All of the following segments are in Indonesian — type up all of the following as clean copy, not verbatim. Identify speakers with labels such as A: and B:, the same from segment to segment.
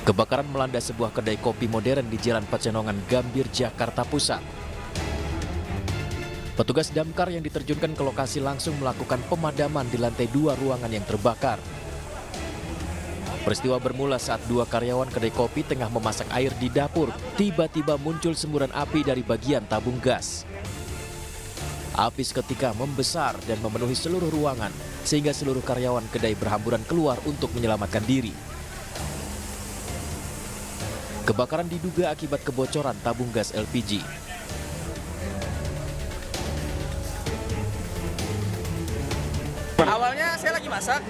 A: Kebakaran melanda sebuah kedai kopi modern di Jalan Pecenongan, Gambir, Jakarta Pusat. Petugas damkar yang diterjunkan ke lokasi langsung melakukan pemadaman di lantai 2 ruangan yang terbakar. Peristiwa bermula saat 2 karyawan kedai kopi tengah memasak air di dapur. Tiba-tiba muncul semburan api dari bagian tabung gas. Api seketika membesar dan memenuhi seluruh ruangan, sehingga seluruh karyawan kedai berhamburan keluar untuk menyelamatkan diri. Kebakaran diduga akibat kebocoran tabung gas LPG.
B: Awalnya saya lagi masak,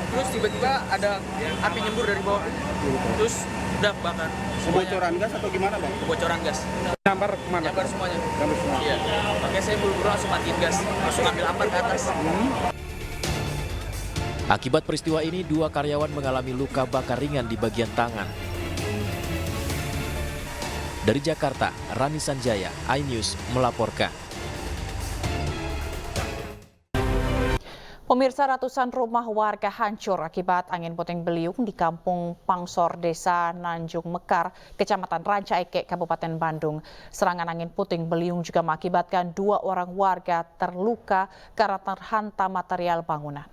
B: terus tiba-tiba ada api nyembur dari bawah, terus udah bakar.
C: Kebocoran gas atau gimana, Bang?
B: Kebocoran gas.
C: Nyambar kemana?
B: Nyambar semuanya.
C: Nyambar semua.
B: Iya. Makanya saya buru-buru langsung matiin gas, langsung ambil ambar ke atas.
A: Akibat peristiwa ini, 2 karyawan mengalami luka bakar ringan di bagian tangan. Dari Jakarta, Rani Sanjaya, iNews melaporkan.
D: Pemirsa, ratusan rumah warga hancur akibat angin puting beliung di Kampung Pangsor, Desa Nanjung Mekar, Kecamatan Ranca Ekek, Kabupaten Bandung. Serangan angin puting beliung juga mengakibatkan 2 orang warga terluka karena terhantam material bangunan.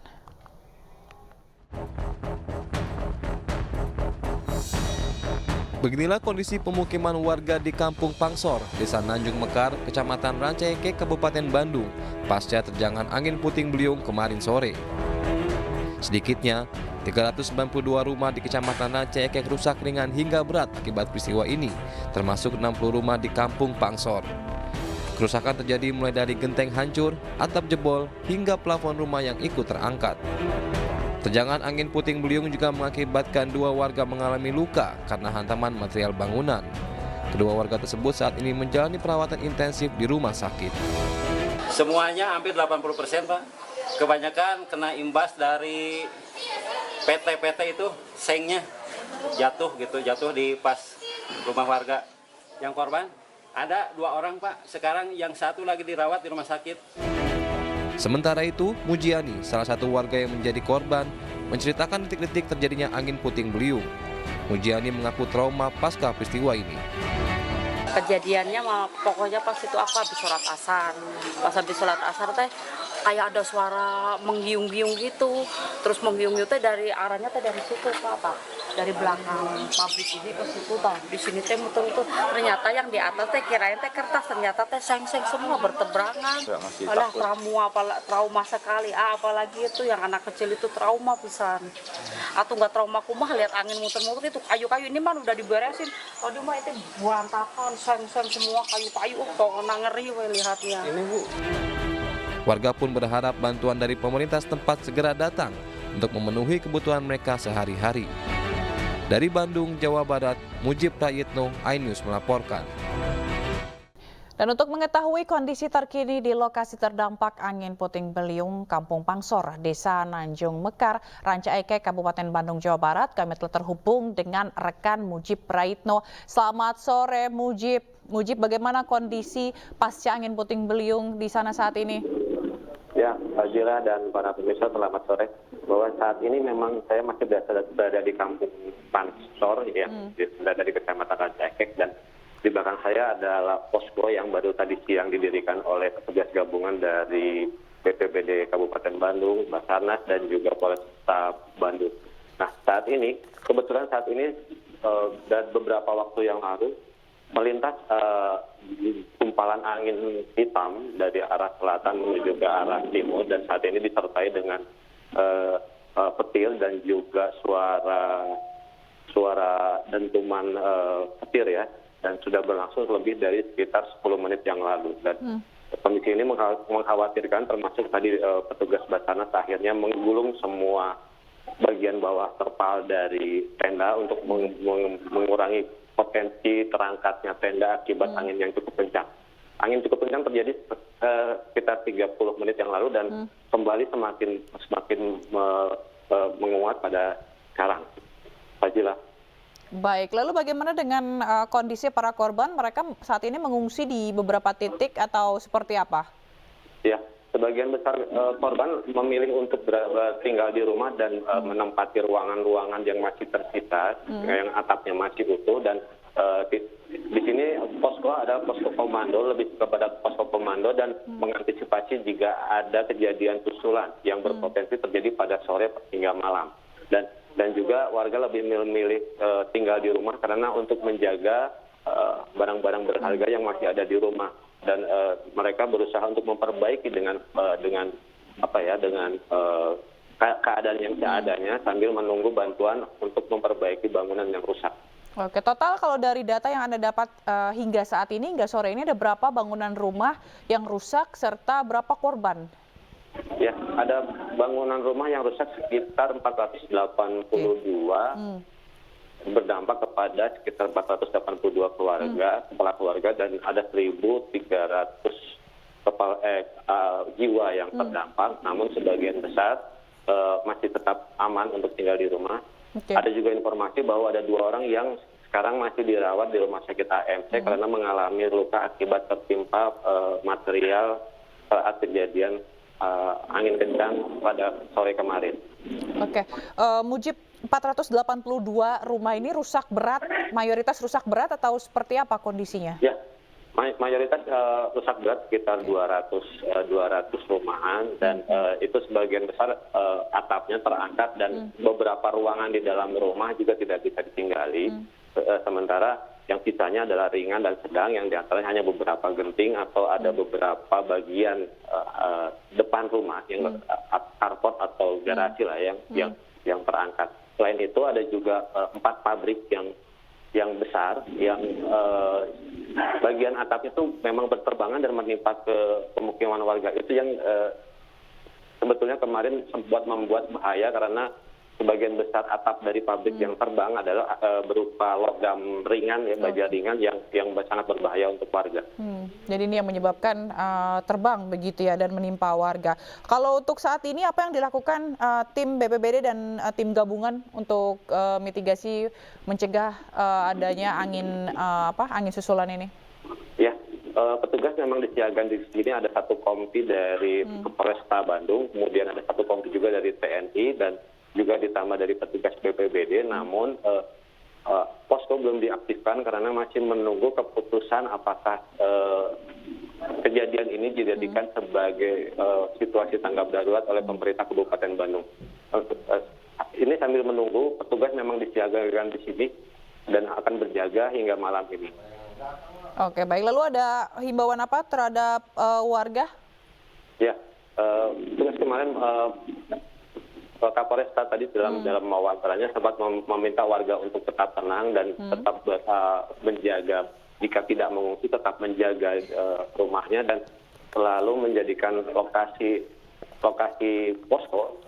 E: Beginilah kondisi pemukiman warga di Kampung Pangsor, Desa Nanjung Mekar, Kecamatan Ranca Ekek, Kabupaten Bandung, pasca terjangan angin puting beliung kemarin sore. Sedikitnya, 392 rumah di Kecamatan Ranca Ekek rusak ringan hingga berat akibat peristiwa ini, termasuk 60 rumah di Kampung Pangsor. Kerusakan terjadi mulai dari genteng hancur, atap jebol, hingga plafon rumah yang ikut terangkat. Terjangan angin puting beliung juga mengakibatkan 2 warga mengalami luka karena hantaman material bangunan. Kedua warga tersebut saat ini menjalani perawatan intensif di rumah sakit.
F: Semuanya hampir 80%, Pak. Kebanyakan kena imbas dari PT itu, sengnya jatuh di pas rumah warga. Yang korban ada 2 orang, Pak. Sekarang yang satu lagi dirawat di rumah sakit.
E: Sementara itu, Mujiani, salah satu warga yang menjadi korban, menceritakan detik-detik terjadinya angin puting beliung. Mujiani mengaku trauma pasca peristiwa ini.
G: Kejadiannya pokoknya pas itu aku habis sholat asar. Pas habis sholat asar teh kayak ada suara menggiung-giung gitu. Terus menggiung itu dari arahnya teh dari situ Pak. Dari belakang pabrik ini ke situ tah. Di sini teh muter-muter. Ternyata yang di atas teh kirain teh kertas, ternyata teh seng-seng semua berteberangan. Alah trauma sekali. Apalagi itu yang anak kecil itu trauma pisan. Atau enggak trauma kumah lihat angin muter-muter itu kayu-kayu ini mah udah diberesin. Tadi mah itu berantakan, seng-seng semua kayu-kayu. Kok ngeri we lihatnya.
E: Ini, Bu. Warga pun berharap bantuan dari pemerintah setempat segera datang untuk memenuhi kebutuhan mereka sehari-hari. Dari Bandung, Jawa Barat, Mujib Prayitno, iNews melaporkan.
D: Dan untuk mengetahui kondisi terkini di lokasi terdampak angin puting beliung Kampung Pangsor, Desa Nanjung Mekar, Ranca Ekek, Kabupaten Bandung, Jawa Barat, kami telah terhubung dengan rekan Mujib Prayitno. Selamat sore, Mujib. Mujib, bagaimana kondisi pasca angin puting beliung di sana saat ini?
H: Ya, Pak Jira dan para pemirsa, selamat sore. Bahwa saat ini memang saya masih berada di Kampung Pangsor, ya, berada di Kecamatan Ranca Ekek, dan di belakang saya adalah posko yang baru tadi siang didirikan oleh petugas gabungan dari BPBD Kabupaten Bandung, Basarnas, dan juga Polresta Bandung. Nah, kebetulan saat ini dan beberapa waktu yang lalu melintas kumpalan angin hitam dari arah selatan menuju ke arah timur, dan saat ini disertai dengan petir dan juga suara dentuman petir ya, dan sudah berlangsung lebih dari sekitar 10 menit yang lalu. Dan kondisi ini mengkhawatirkan, termasuk tadi petugas Basarnas akhirnya menggulung semua bagian bawah terpal dari tenda untuk mengurangi potensi terangkatnya tenda akibat angin yang cukup kencang. Angin cukup kencang terjadi sekitar 30 menit yang lalu dan kembali semakin menguat pada sekarang. Fajila.
D: Baik, lalu bagaimana dengan kondisi para korban? Mereka saat ini mengungsi di beberapa titik atau seperti apa?
H: Ya, sebagian besar korban memilih untuk tinggal di rumah dan menempati ruangan-ruangan yang masih tersisa, yang atapnya masih utuh, dan di sini posko ada posko komando, lebih kepada posko komando dan mengantisipasi jika ada kejadian susulan yang berpotensi terjadi pada sore hingga malam. Dan juga warga lebih memilih tinggal di rumah karena untuk menjaga barang-barang berharga yang masih ada di rumah, dan mereka berusaha untuk memperbaiki dengan keadaan yang seadanya sambil menunggu bantuan untuk memperbaiki bangunan yang rusak.
D: Oke, total kalau dari data yang Anda dapat hingga saat ini, hingga sore ini, ada berapa bangunan rumah yang rusak serta berapa korban?
H: Ya, ada bangunan rumah yang rusak sekitar 482, berdampak kepada sekitar 482 kepala keluarga, dan ada 1.300 jiwa yang terdampak, namun sebagian besar masih tetap aman untuk tinggal di rumah. Ada juga informasi bahwa ada 2 orang yang sekarang masih dirawat di rumah sakit AMC karena mengalami luka akibat tertimpa material saat kejadian angin kencang pada sore kemarin.
D: Oke, Mujib, 482 rumah ini rusak berat, mayoritas rusak berat atau seperti apa kondisinya?
H: Ya, mayoritas rusak berat sekitar 200 rumahan, dan itu sebagian besar atapnya terangkat dan beberapa ruangan di dalam rumah juga tidak bisa ditinggali. Sementara yang sisanya adalah ringan dan sedang, yang diantaranya hanya beberapa genting atau ada beberapa bagian depan rumah yang carport atau garasi lah yang terangkat. Selain itu ada juga 4 pabrik yang besar yang bagian atapnya itu memang berterbangan dan menimpa ke pemukiman warga. Itu yang sebetulnya kemarin membuat bahaya karena sebagian besar atap dari pabrik yang terbang adalah berupa logam ringan, baja ringan yang sangat berbahaya untuk warga.
D: Jadi ini yang menyebabkan terbang begitu ya dan menimpa warga. Kalau untuk saat ini apa yang dilakukan tim BPBD dan tim gabungan untuk mitigasi mencegah adanya angin susulan ini? Ya,
H: petugas memang disiagakan di sini, ada 1 kompi dari Polresta Bandung, kemudian ada 1 kompi juga dari TNI dan juga ditambah dari petugas BPBD, namun posko belum diaktifkan karena masih menunggu keputusan apakah kejadian ini dijadikan sebagai situasi tanggap darurat oleh pemerintah Kabupaten Bandung. Ini sambil menunggu, petugas memang disiagakan di sini dan akan berjaga hingga malam ini.
D: Oke, baik. Lalu ada himbauan apa terhadap warga?
H: Ya, petugas kemarin Kapolresta tadi dalam wawancaranya sempat meminta warga untuk tetap tenang dan tetap menjaga, jika tidak mengungsi tetap menjaga rumahnya dan selalu menjadikan lokasi posko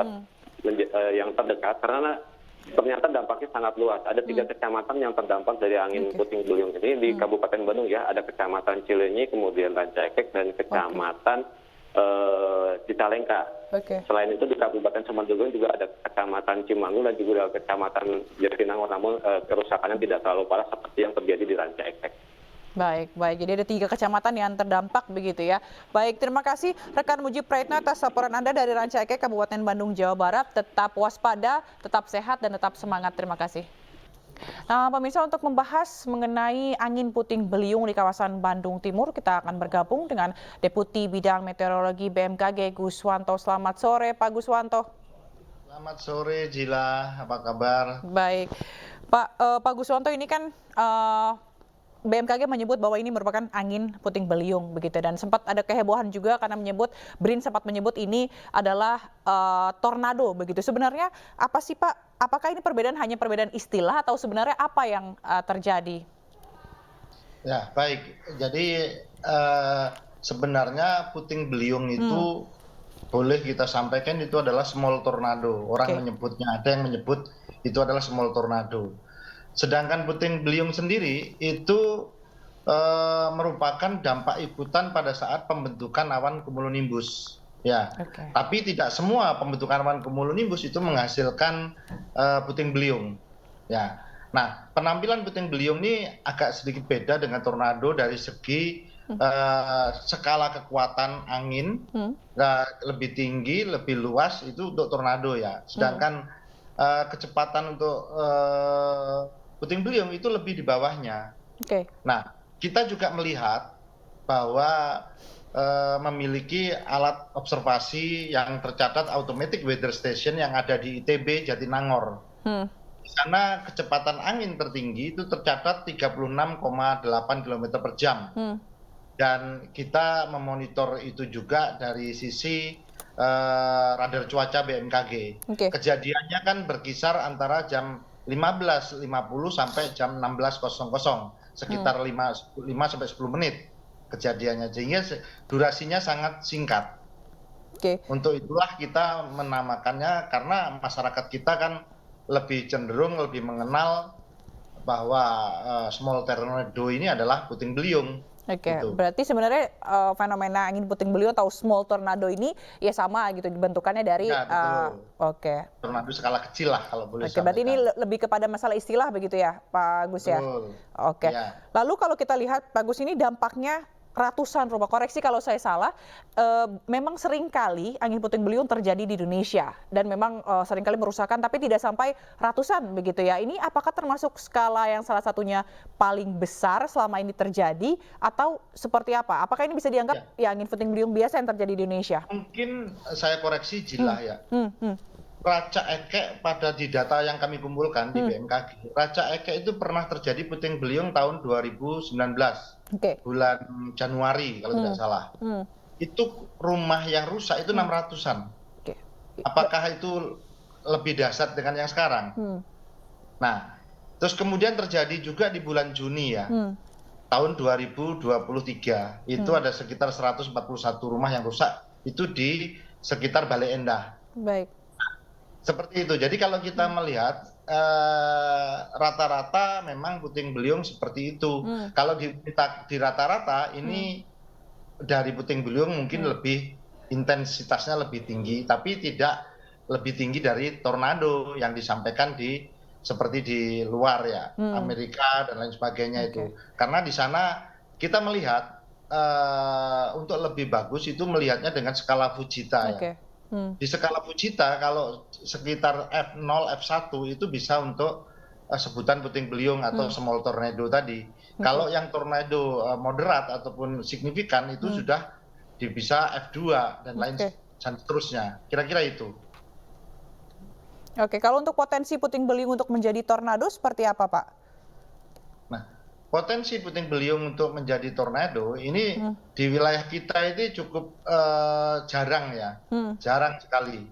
H: yang terdekat, karena ternyata dampaknya sangat luas. Ada 3 kecamatan yang terdampak dari angin puting beliung ini di Kabupaten Bandung ya. Ada Kecamatan Cileunyi, kemudian Ranca Ekek, dan Kecamatan Cicalengka. Selain itu di Kabupaten Sumedang juga ada Kecamatan Cimanggu dan juga ada Kecamatan Jatinangor, namun kerusakannya tidak terlalu parah seperti yang terjadi di Ranca Ekek.
D: Baik. Jadi ada 3 kecamatan yang terdampak begitu ya. Baik, terima kasih rekan Mujib Praetno atas laporan Anda dari Ranca Ekek, Kabupaten Bandung, Jawa Barat. Tetap waspada, tetap sehat, dan tetap semangat. Terima kasih. Nah, pemirsa, untuk membahas mengenai angin puting beliung di kawasan Bandung Timur, kita akan bergabung dengan Deputi Bidang Meteorologi BMKG Guswanto. Selamat sore, Pak Guswanto.
I: Selamat sore, Jila. Apa kabar?
D: Baik, Pak Guswanto, ini kan BMKG menyebut bahwa ini merupakan angin puting beliung begitu, dan sempat ada kehebohan juga karena BRIN sempat menyebut ini adalah tornado begitu. Sebenarnya apa sih Pak? Apakah ini hanya perbedaan istilah atau sebenarnya apa yang terjadi?
I: Ya, baik. Jadi sebenarnya puting beliung itu boleh kita sampaikan itu adalah small tornado. Orang menyebutnya, ada yang menyebut itu adalah small tornado. Sedangkan puting beliung sendiri itu merupakan dampak ikutan pada saat pembentukan awan cumulonimbus. Ya, tapi tidak semua pembentukan awan cumulonimbus itu menghasilkan puting beliung. Ya, nah penampilan puting beliung ini agak sedikit beda dengan tornado dari segi skala kekuatan angin lebih tinggi, lebih luas itu untuk tornado ya. Sedangkan kecepatan untuk puting beliung itu lebih di bawahnya. Nah, kita juga melihat bahwa memiliki alat observasi yang tercatat automatic weather station yang ada di ITB Jatinangor. Di sana kecepatan angin tertinggi itu tercatat 36,8 km per jam. Dan kita memonitor itu juga dari sisi radar cuaca BMKG. Kejadiannya kan berkisar antara jam 15.50 sampai jam 16.00, sekitar 5 sampai 10 menit kejadiannya, sehingga durasinya sangat singkat. Untuk itulah kita menamakannya, karena masyarakat kita kan lebih cenderung lebih mengenal bahwa small tornado ini adalah puting beliung. Gitu.
D: Berarti sebenarnya fenomena angin puting beliung atau small tornado ini ya sama gitu, dibentukannya dari
I: tornado skala kecil lah kalau boleh.
D: Berarti ini lebih kepada masalah istilah begitu ya, Pak Gus ya. Ya. Lalu kalau kita lihat Pak Gus, ini dampaknya ratusan rumah, koreksi kalau saya salah, memang seringkali angin puting beliung terjadi di Indonesia dan memang seringkali merusakkan, tapi tidak sampai ratusan begitu ya. Ini apakah termasuk skala yang salah satunya paling besar selama ini terjadi atau seperti apa? Apakah ini bisa dianggap ya angin puting beliung biasa yang terjadi di Indonesia?
I: Mungkin saya koreksi Jilah ya. Raca Ekek di data yang kami kumpulkan di BMKG, Raca Ekek itu pernah terjadi puting beliung tahun 2019, bulan Januari kalau tidak salah. Itu rumah yang rusak itu 600-an. Apakah itu lebih dahsyat dengan yang sekarang? Nah, terus kemudian terjadi juga di bulan Juni ya, tahun 2023, itu ada sekitar 141 rumah yang rusak, itu di sekitar Bale Endah. Seperti itu. Jadi kalau kita melihat rata-rata memang puting beliung seperti itu. Kalau di rata-rata ini dari puting beliung mungkin lebih intensitasnya lebih tinggi, tapi tidak lebih tinggi dari tornado yang disampaikan seperti di luar ya, Amerika dan lain sebagainya itu. Karena di sana kita melihat untuk lebih bagus itu melihatnya dengan skala Fujita ya. Di skala Fujita kalau sekitar F0, F1 itu bisa untuk sebutan puting beliung atau small tornado tadi. Kalau yang tornado moderat ataupun signifikan itu sudah bisa F2 dan lain seterusnya. Kira-kira itu.
D: Kalau untuk potensi puting beliung untuk menjadi tornado seperti apa, Pak?
I: Nah, potensi puting beliung untuk menjadi tornado ini di wilayah kita ini cukup jarang ya, jarang sekali.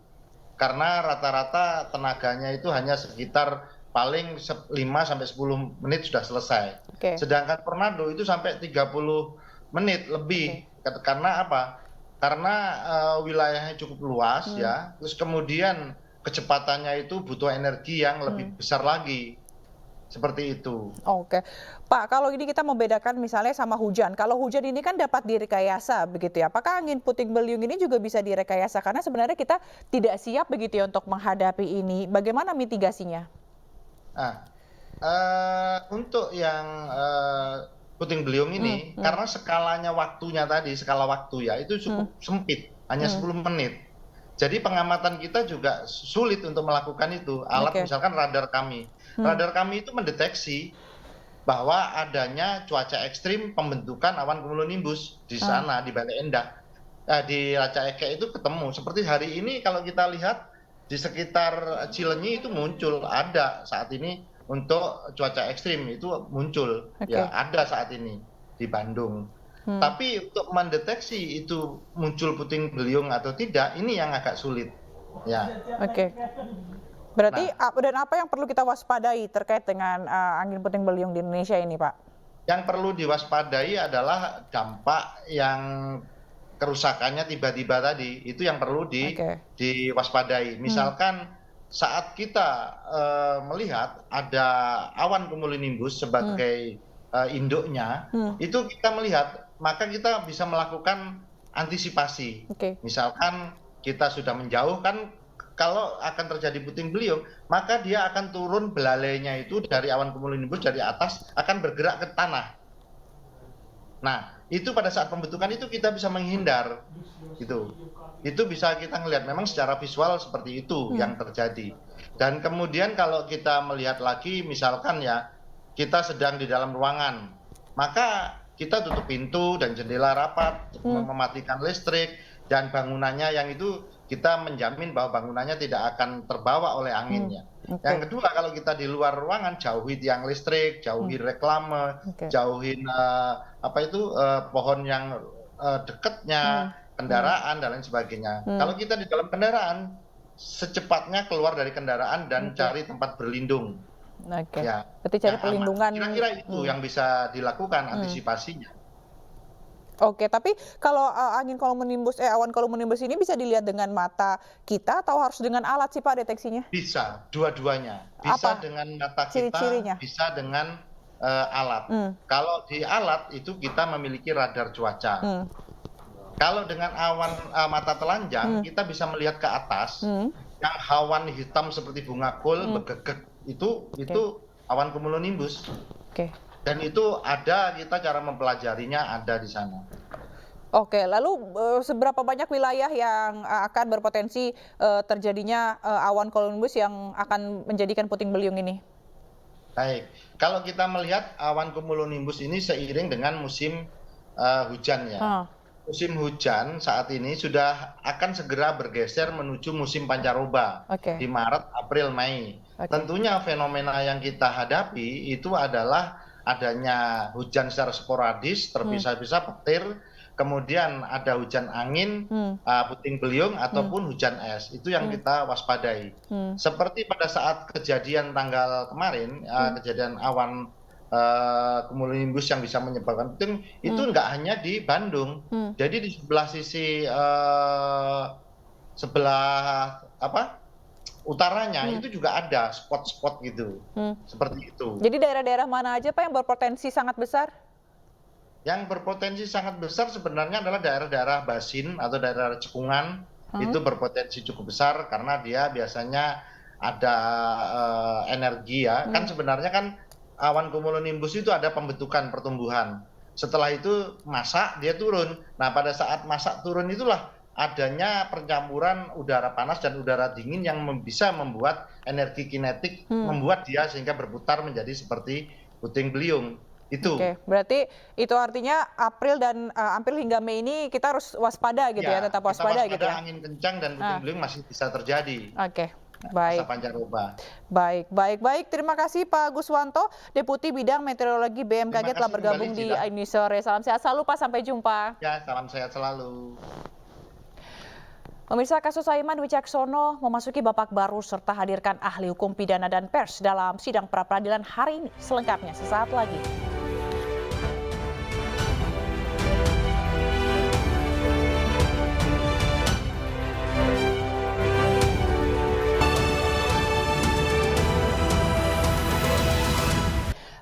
I: Karena rata-rata tenaganya itu hanya sekitar paling 5 sampai 10 menit sudah selesai. Sedangkan tornado itu sampai 30 menit lebih. Karena apa? Karena wilayahnya cukup luas ya, terus kemudian kecepatannya itu butuh energi yang lebih besar lagi. Seperti itu.
D: Pak, kalau ini kita membedakan misalnya sama hujan. Kalau hujan ini kan dapat direkayasa begitu ya. Apakah angin puting beliung ini juga bisa direkayasa? Karena sebenarnya kita tidak siap begitu ya untuk menghadapi ini. Bagaimana mitigasinya?
I: Untuk yang puting beliung ini, karena skalanya waktunya tadi, skala waktu ya, itu cukup sempit, hanya 10 menit. Jadi pengamatan kita juga sulit untuk melakukan itu. Alat misalkan radar kami. Radar kami itu mendeteksi bahwa adanya cuaca ekstrim pembentukan awan cumulonimbus di sana, di Bale Endah. Di Raca Ekek itu ketemu. Seperti hari ini kalau kita lihat di sekitar Cileunyi itu muncul, ada saat ini untuk cuaca ekstrim itu muncul. Ya, ada saat ini di Bandung. Tapi untuk mendeteksi itu muncul puting beliung atau tidak, ini yang agak sulit. Ya.
D: Berarti dan apa yang perlu kita waspadai terkait dengan angin puting beliung di Indonesia ini, Pak?
I: Yang perlu diwaspadai adalah dampak yang kerusakannya tiba-tiba tadi, itu yang perlu diwaspadai. Misalkan saat kita melihat ada awan cumulonimbus sebagai induknya, itu kita melihat, maka kita bisa melakukan antisipasi. Misalkan kita sudah menjauh kan, kalau akan terjadi puting beliung, maka dia akan turun belalainya itu dari awan cumulonimbus dari atas akan bergerak ke tanah. Nah, itu pada saat pembentukan itu kita bisa menghindar, gitu. Itu bisa kita ngelihat memang secara visual seperti itu yang terjadi. Dan kemudian kalau kita melihat lagi, misalkan ya kita sedang di dalam ruangan, maka kita tutup pintu dan jendela rapat, mematikan listrik, dan bangunannya yang itu kita menjamin bahwa bangunannya tidak akan terbawa oleh anginnya. Yang kedua, kalau kita di luar ruangan, jauhi tiang listrik, jauhi reklame, jauhin pohon yang dekatnya, kendaraan dan lain sebagainya. Kalau kita di dalam kendaraan, secepatnya keluar dari kendaraan dan cari tempat berlindung. Ya,
D: berarti cari perlindungan.
I: Kira-kira itu yang bisa dilakukan antisipasinya.
D: Oke, tapi kalau awan kolumnimbus ini bisa dilihat dengan mata kita atau harus dengan alat sih Pak deteksinya?
I: Bisa, dua-duanya. Bisa dengan mata kita,
D: Ciri-cirinya?
I: bisa dengan alat. Kalau di alat itu kita memiliki radar cuaca. Kalau dengan awan mata telanjang, kita bisa melihat ke atas, yang awan hitam seperti bunga kol bergegek itu awan cumulonimbus. Dan itu ada, kita cara mempelajarinya ada di sana.
D: Oke, lalu seberapa banyak wilayah yang akan berpotensi terjadinya awan cumulonimbus yang akan menjadikan puting beliung ini?
I: Baik, kalau kita melihat awan cumulonimbus ini seiring dengan musim hujan ya. Musim hujan saat ini sudah akan segera bergeser menuju musim pancaroba di Maret, April, Mei. Tentunya fenomena yang kita hadapi itu adalah adanya hujan secara sporadis, terpisah-pisah, petir, kemudian ada hujan angin, puting beliung, ataupun hujan es. Itu yang kita waspadai. Seperti pada saat kejadian tanggal kemarin, kejadian awan cumulonimbus yang bisa menyebabkan puting, itu nggak hanya di Bandung. Jadi di sebelah sisi utaranya itu juga ada spot-spot gitu, seperti itu.
D: Jadi daerah-daerah mana aja Pak yang berpotensi sangat besar?
I: Yang berpotensi sangat besar sebenarnya adalah daerah-daerah basin atau daerah cekungan, itu berpotensi cukup besar karena dia biasanya ada energi ya. Kan sebenarnya kan awan cumulonimbus itu ada pembentukan pertumbuhan. Setelah itu masak, dia turun. Nah, pada saat masak turun itulah adanya percampuran udara panas dan udara dingin yang bisa membuat energi kinetik, membuat dia sehingga berputar menjadi seperti puting beliung. Itu.
D: Berarti itu artinya April hingga Mei ini kita harus waspada gitu ya, tetap waspada gitu ya.
I: Angin kencang dan puting beliung masih bisa terjadi.
D: Baik. Baik. Terima kasih Pak Guswanto, Deputi Bidang Meteorologi BMKG telah bergabung di Ini Sore. Salam sehat selalu Pak, sampai jumpa.
I: Ya, salam sehat selalu.
D: Pemirsa, kasus Aiman Wicaksono memasuki babak baru serta hadirkan ahli hukum pidana dan pers dalam sidang pra-peradilan hari ini. Selengkapnya sesaat lagi.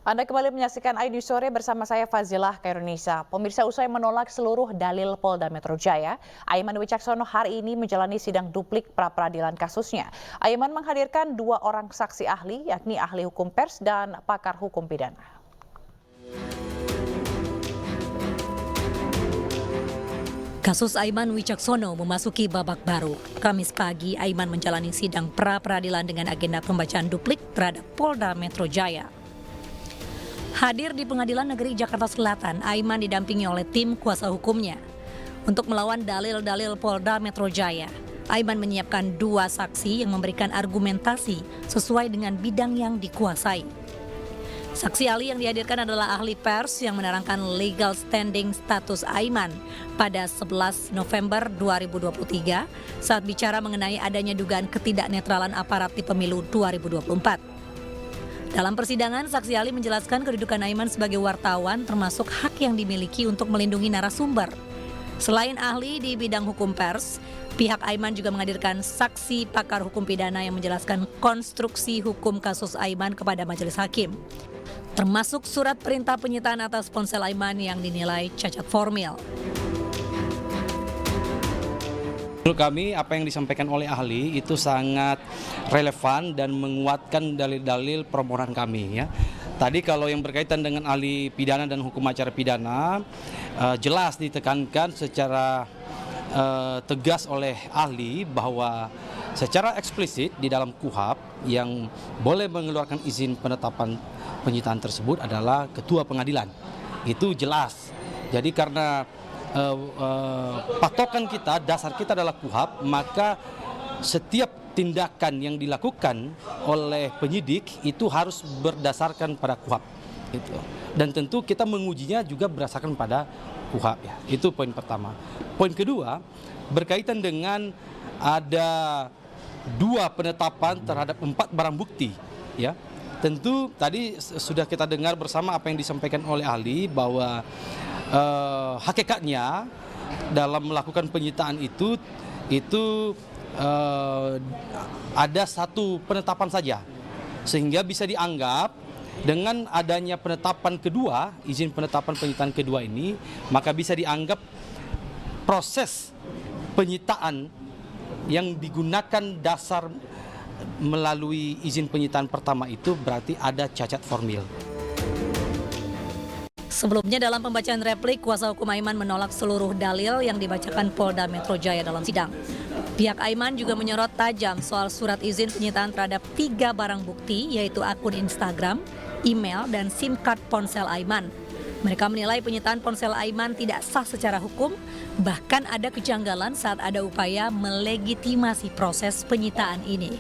D: Anda kembali menyaksikan iNews Sore bersama saya Fazilah Kairunisa. Pemirsa, usai menolak seluruh dalil Polda Metro Jaya, Aiman Wicaksono hari ini menjalani sidang duplik pra-peradilan kasusnya. Aiman menghadirkan 2 orang saksi ahli, yakni ahli hukum pers dan pakar hukum pidana.
J: Kasus Aiman Wicaksono memasuki babak baru. Kamis pagi, Aiman menjalani sidang pra-peradilan dengan agenda pembacaan duplik terhadap Polda Metro Jaya. Hadir di Pengadilan Negeri Jakarta Selatan, Aiman didampingi oleh tim kuasa hukumnya. Untuk melawan dalil-dalil Polda Metro Jaya, Aiman menyiapkan 2 saksi yang memberikan argumentasi sesuai dengan bidang yang dikuasai. Saksi ahli yang dihadirkan adalah ahli pers yang menerangkan legal standing status Aiman pada 11 November 2023 saat bicara mengenai adanya dugaan ketidaknetralan aparat di pemilu 2024. Dalam persidangan, saksi ahli menjelaskan kedudukan Aiman sebagai wartawan termasuk hak yang dimiliki untuk melindungi narasumber. Selain ahli di bidang hukum pers, pihak Aiman juga menghadirkan saksi pakar hukum pidana yang menjelaskan konstruksi hukum kasus Aiman kepada majelis hakim, termasuk surat perintah penyitaan atas ponsel Aiman yang dinilai cacat formil.
K: Menurut kami, apa yang disampaikan oleh ahli itu sangat relevan dan menguatkan dalil-dalil permohonan kami. Ya. Tadi kalau yang berkaitan dengan ahli pidana dan hukum acara pidana, jelas ditekankan secara tegas oleh ahli bahwa secara eksplisit di dalam KUHP yang boleh mengeluarkan izin penetapan penyitaan tersebut adalah ketua pengadilan. Itu jelas. Jadi karena patokan kita, dasar kita adalah KUHP, maka setiap tindakan yang dilakukan oleh penyidik itu harus berdasarkan pada KUHP. Gitu. Dan tentu kita mengujinya juga berdasarkan pada KUHP. Ya. Itu poin pertama. Poin kedua, berkaitan dengan ada 2 penetapan terhadap 4 barang bukti. Ya. Tentu tadi sudah kita dengar bersama apa yang disampaikan oleh ahli bahwa hakikatnya dalam melakukan penyitaan itu ada 1 penetapan saja, sehingga bisa dianggap dengan adanya penetapan kedua, izin penetapan penyitaan kedua ini, maka bisa dianggap proses penyitaan yang digunakan dasar melalui izin penyitaan pertama itu berarti ada cacat formil.
J: Sebelumnya dalam pembacaan replik, kuasa hukum Aiman menolak seluruh dalil yang dibacakan Polda Metro Jaya dalam sidang. Pihak Aiman juga menyorot tajam soal surat izin penyitaan terhadap 3 barang bukti, yaitu akun Instagram, email, dan SIM card ponsel Aiman. Mereka menilai penyitaan ponsel Aiman tidak sah secara hukum, bahkan ada kejanggalan saat ada upaya melegitimasi proses penyitaan ini.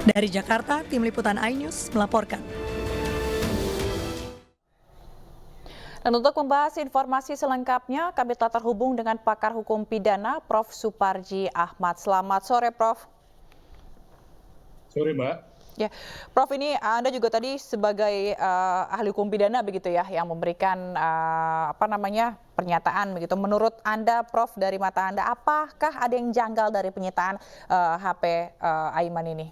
J: Dari Jakarta, Tim Liputan iNews melaporkan.
D: Dan untuk membahas informasi selengkapnya, kami telah terhubung dengan pakar hukum pidana, Prof. Suparji Ahmad. Selamat sore, Prof.
L: Sore, Mbak.
D: Ya, Prof, ini Anda juga tadi sebagai ahli hukum pidana begitu ya, yang memberikan pernyataan begitu. Menurut Anda, Prof, dari mata Anda, apakah ada yang janggal dari penyitaan HP Aiman ini?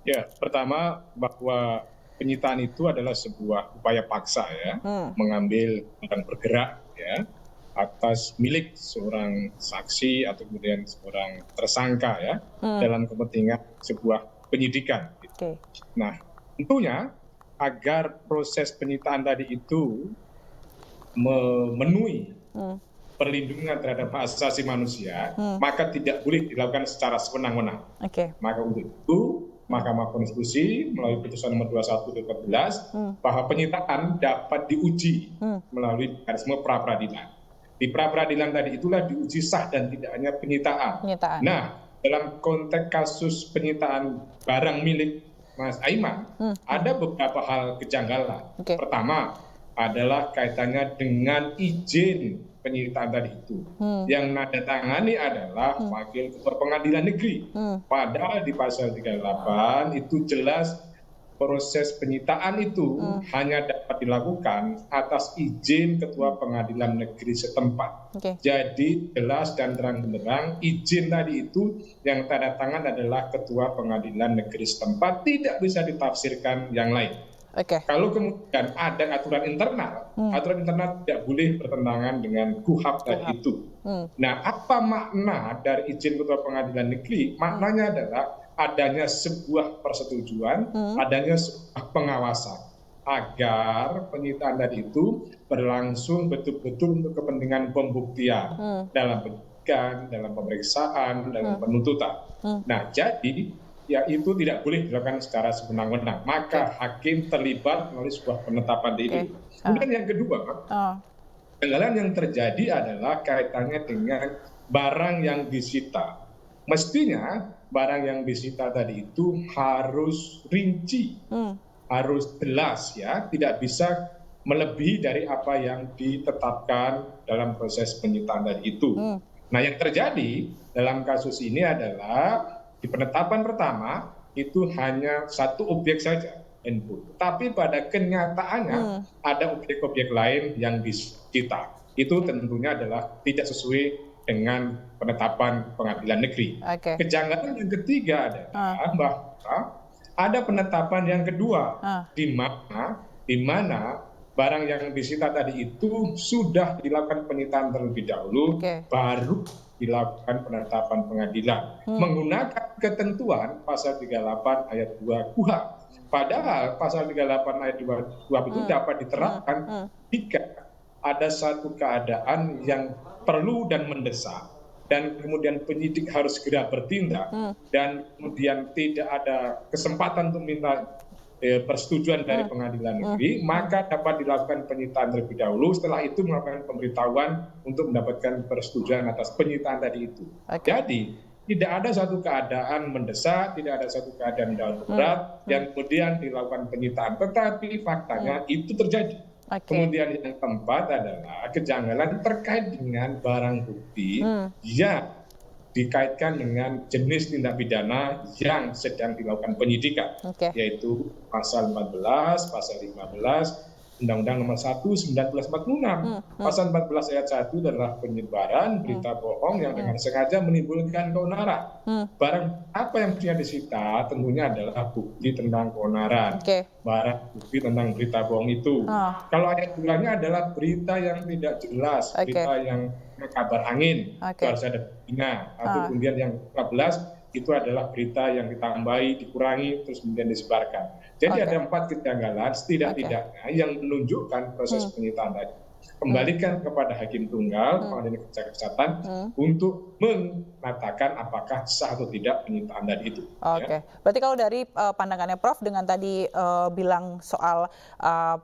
L: Ya, pertama bahwa penyitaan itu adalah sebuah upaya paksa ya, mengambil dan bergerak ya atas milik seorang saksi atau kemudian seorang tersangka ya dalam kepentingan sebuah penyidikan.
D: Okay.
L: Nah, tentunya agar proses penyitaan tadi itu memenuhi perlindungan terhadap hak asasi manusia, maka tidak boleh dilakukan secara sewenang-wenang.
D: Okay.
L: Maka untuk itu Mahkamah Konstitusi melalui putusan nomor 21/2014 bahwa penyitaan dapat diuji melalui mekanisme pra-peradilan. Di pra-peradilan tadi itulah diuji sah dan tidaknya penyitaan. Nah, dalam konteks kasus penyitaan barang milik Mas Aiman, ada beberapa hal kejanggalan. Pertama adalah kaitannya dengan izin penyitaan tadi itu. Yang nada tangani adalah Wakil Ketua Pengadilan Negeri. Padahal di pasal 38 itu jelas proses penyitaan itu hanya dapat dilakukan atas izin Ketua Pengadilan Negeri setempat. Jadi jelas dan terang-benderang izin tadi itu yang tanda tangan adalah Ketua Pengadilan Negeri setempat, tidak bisa ditafsirkan yang lain. Kalau kemudian ada aturan internal tidak boleh bertentangan dengan KUHP tadi itu. Nah, apa makna dari izin Ketua Pengadilan Negeri? Maknanya adalah adanya sebuah persetujuan, adanya sebuah pengawasan agar penyitaan tadi itu berlangsung betul-betul untuk kepentingan pembuktian dalam penyidikan, dalam pemeriksaan, dalam penuntutan. Nah, jadi ya itu tidak boleh dilakukan secara sewenang-wenang. Maka hakim terlibat melalui sebuah penetapan itu. Kemudian yang kedua, kejanggalan yang terjadi adalah kaitannya dengan barang yang disita. Mestinya barang yang disita tadi itu harus rinci, harus jelas ya, tidak bisa melebihi dari apa yang ditetapkan dalam proses penyitaan tadi itu. Nah, yang terjadi dalam kasus ini adalah di penetapan pertama itu hanya 1 objek saja, handphone. Tapi pada kenyataannya ada objek-objek lain yang disita. Itu tentunya adalah tidak sesuai dengan penetapan pengadilan negeri. Kejanggalan yang ketiga adalah bahwa ada penetapan yang kedua, di mana barang yang disita tadi itu sudah dilakukan penyitaan terlebih dahulu, baru dilakukan penetapan pengadilan menggunakan ketentuan pasal 38 ayat 2 KUHP. Padahal pasal 38 ayat 2 itu dapat diterapkan jika ada satu keadaan yang perlu dan mendesak, dan kemudian penyidik harus segera bertindak, dan kemudian tidak ada kesempatan untuk minta persetujuan dari pengadilan negeri, maka dapat dilakukan penyitaan terlebih dahulu. Setelah itu melakukan pemberitahuan untuk mendapatkan persetujuan atas penyitaan tadi itu. Jadi tidak ada satu keadaan mendesak, tidak ada satu keadaan darurat yang kemudian dilakukan penyitaan. Tetapi faktanya itu terjadi. Kemudian yang keempat adalah kejanggalan terkait dengan barang bukti yang dikaitkan dengan jenis tindak pidana yang sedang dilakukan penyidikan, yaitu pasal 14, pasal 15, Undang-Undang Nomor 1 1946. Pasal 14 ayat 1 adalah penyebaran berita bohong yang dengan sengaja menimbulkan keonaran. Barang apa yang punya disita tentunya adalah bukti tentang keonaran. Barang bukti tentang berita bohong itu. Kalau ayat 2-nya adalah berita yang tidak jelas, berita yang kabar angin, itu harus ada buktinya. Atau kemudian yang 14 itu adalah berita yang ditambahi, dikurangi, terus kemudian disebarkan. Jadi ada 4 kejanggalan setidak-tidaknya yang menunjukkan proses penyitaan tadi. Kembalikan kepada hakim tunggal, pengadilan kesehatan, untuk mengatakan apakah sah atau tidak penyitaan tadi itu.
D: Berarti kalau dari pandangannya Prof dengan tadi bilang soal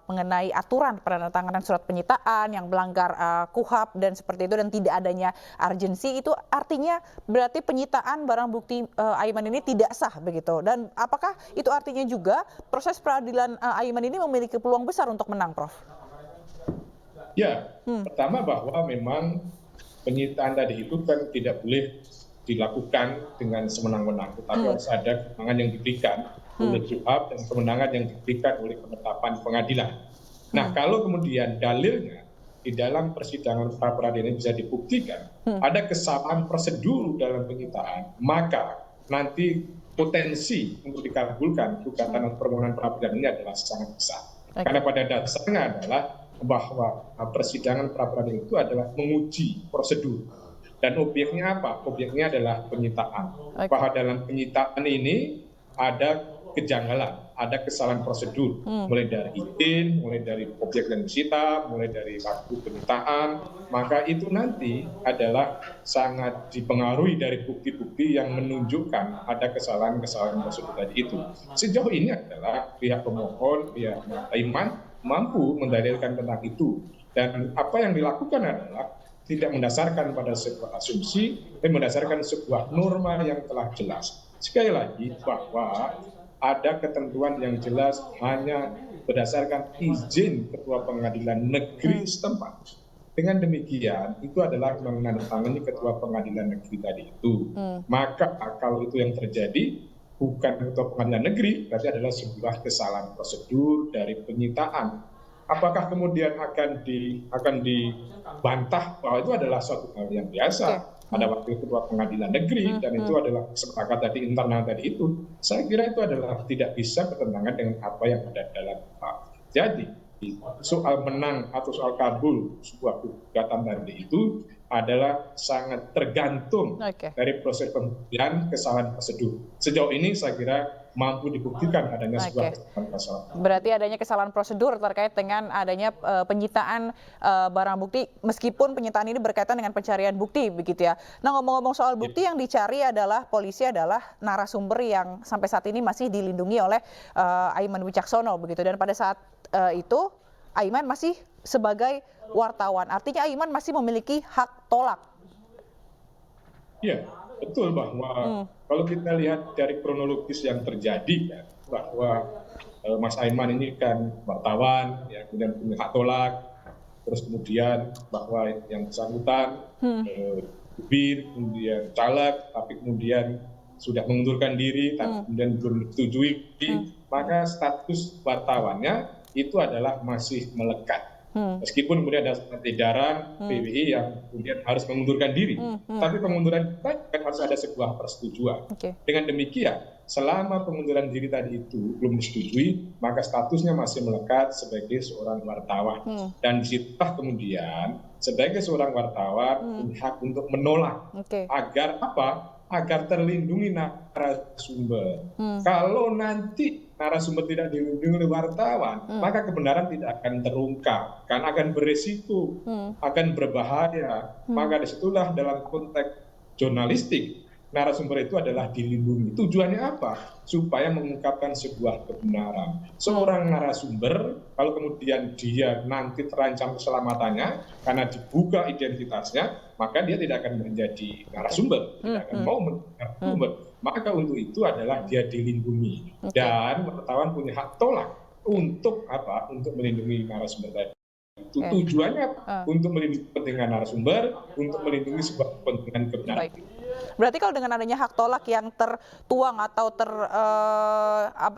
D: mengenai aturan penandatanganan surat penyitaan yang melanggar KUHP dan seperti itu dan tidak adanya urgensi, itu artinya berarti penyitaan barang bukti Aiman ini tidak sah begitu. Dan apakah itu artinya juga proses peradilan Aiman ini memiliki peluang besar untuk menang, Prof?
L: Ya, pertama bahwa memang penyitaan tadi itu kan tidak boleh dilakukan dengan semenang-menang, tetapi harus ada kewenangan yang diberikan oleh KUHP dan kewenangan yang diberikan oleh penetapan pengadilan. Nah, kalau kemudian dalilnya di dalam persidangan pra peradilan bisa dibuktikan ada kesalahan prosedur dalam penyitaan, maka nanti potensi untuk dikabulkan gugatan atau permohonan pra peradilan ini adalah sangat besar. Karena pada dasarnya adalah bahwa persidangan pra peradilan itu adalah menguji prosedur. Dan objeknya apa? Objeknya adalah penyitaan. Bahwa dalam penyitaan ini ada kejanggalan, ada kesalahan prosedur. Mulai dari izin, mulai dari objek yang disita, mulai dari waktu penyitaan. Maka itu nanti adalah sangat dipengaruhi dari bukti-bukti yang menunjukkan ada kesalahan-kesalahan prosedur tadi itu. Sejauh ini adalah pihak pemohon, pihak Aiman mampu mendalilkan tentang itu, dan apa yang dilakukan adalah tidak mendasarkan pada sebuah asumsi, tapi mendasarkan sebuah norma yang telah jelas. Sekali lagi bahwa ada ketentuan yang jelas hanya berdasarkan izin Ketua Pengadilan Negeri setempat. Dengan demikian itu adalah menandatangani Ketua Pengadilan Negeri tadi itu. Maka kalau itu yang terjadi bukan Ketua Pengadilan Negeri, berarti adalah sebuah kesalahan prosedur dari penyitaan. Apakah kemudian akan dibantah bahwa itu adalah suatu hal yang biasa? Ada wakil Ketua Pengadilan Negeri dan itu adalah sepakat tadi internal tadi itu. Saya kira itu adalah tidak bisa bertentangan dengan apa yang ada dalam KUHP. Jadi soal menang atau soal kabul sebuah gugatan tadi itu adalah sangat tergantung dari proses pembuktian kesalahan prosedur. Sejauh ini saya kira mampu dibuktikan adanya sebuah kesalahan.
D: Berarti adanya kesalahan prosedur terkait dengan adanya penyitaan barang bukti, meskipun penyitaan ini berkaitan dengan pencarian bukti, begitu ya. Nah, ngomong-ngomong soal bukti, yang dicari adalah polisi adalah narasumber yang sampai saat ini masih dilindungi oleh Aiman Wicaksono, begitu. Dan pada saat itu Aiman masih sebagai wartawan, artinya Aiman masih memiliki hak tolak.
L: Iya, betul bahwa kalau kita lihat dari kronologis yang terjadi kan, bahwa Mas Aiman ini kan wartawan, ya, kemudian punya hak tolak, terus kemudian bahwa yang bersangkutan jubir, kemudian caleg, tapi kemudian sudah mengundurkan diri, tapi kemudian belum disetujui, maka status wartawannya itu adalah masih melekat. Meskipun kemudian ada edaran PBI yang kemudian harus mengundurkan diri, tapi pengunduran kan harus ada sebuah persetujuan. Dengan demikian, selama pengunduran diri tadi itu belum disetujui, maka statusnya masih melekat sebagai seorang wartawan. Dan disitulah kemudian sebagai seorang wartawan hak untuk menolak agar apa? Agar terlindungi narasumber. Kalau nanti narasumber tidak dilindungi oleh wartawan, maka kebenaran tidak akan terungkap, kan akan beresiko, akan berbahaya. Maka disitulah dalam konteks jurnalistik, narasumber itu adalah dilindungi. Tujuannya apa? Supaya mengungkapkan sebuah kebenaran. Seorang narasumber, kalau kemudian dia nanti terancam keselamatannya karena dibuka identitasnya, maka dia tidak akan menjadi narasumber, tidak akan mau menjadi narasumber. Maka untuk itu adalah dia dilindungi. Dan wartawan punya hak tolak untuk apa? Untuk melindungi narasumber tadi. Itu tujuannya untuk melindungi kepentingan narasumber, untuk melindungi sebuah kepentingan kebenaran.
D: Baik. Berarti kalau dengan adanya hak tolak yang tertuang atau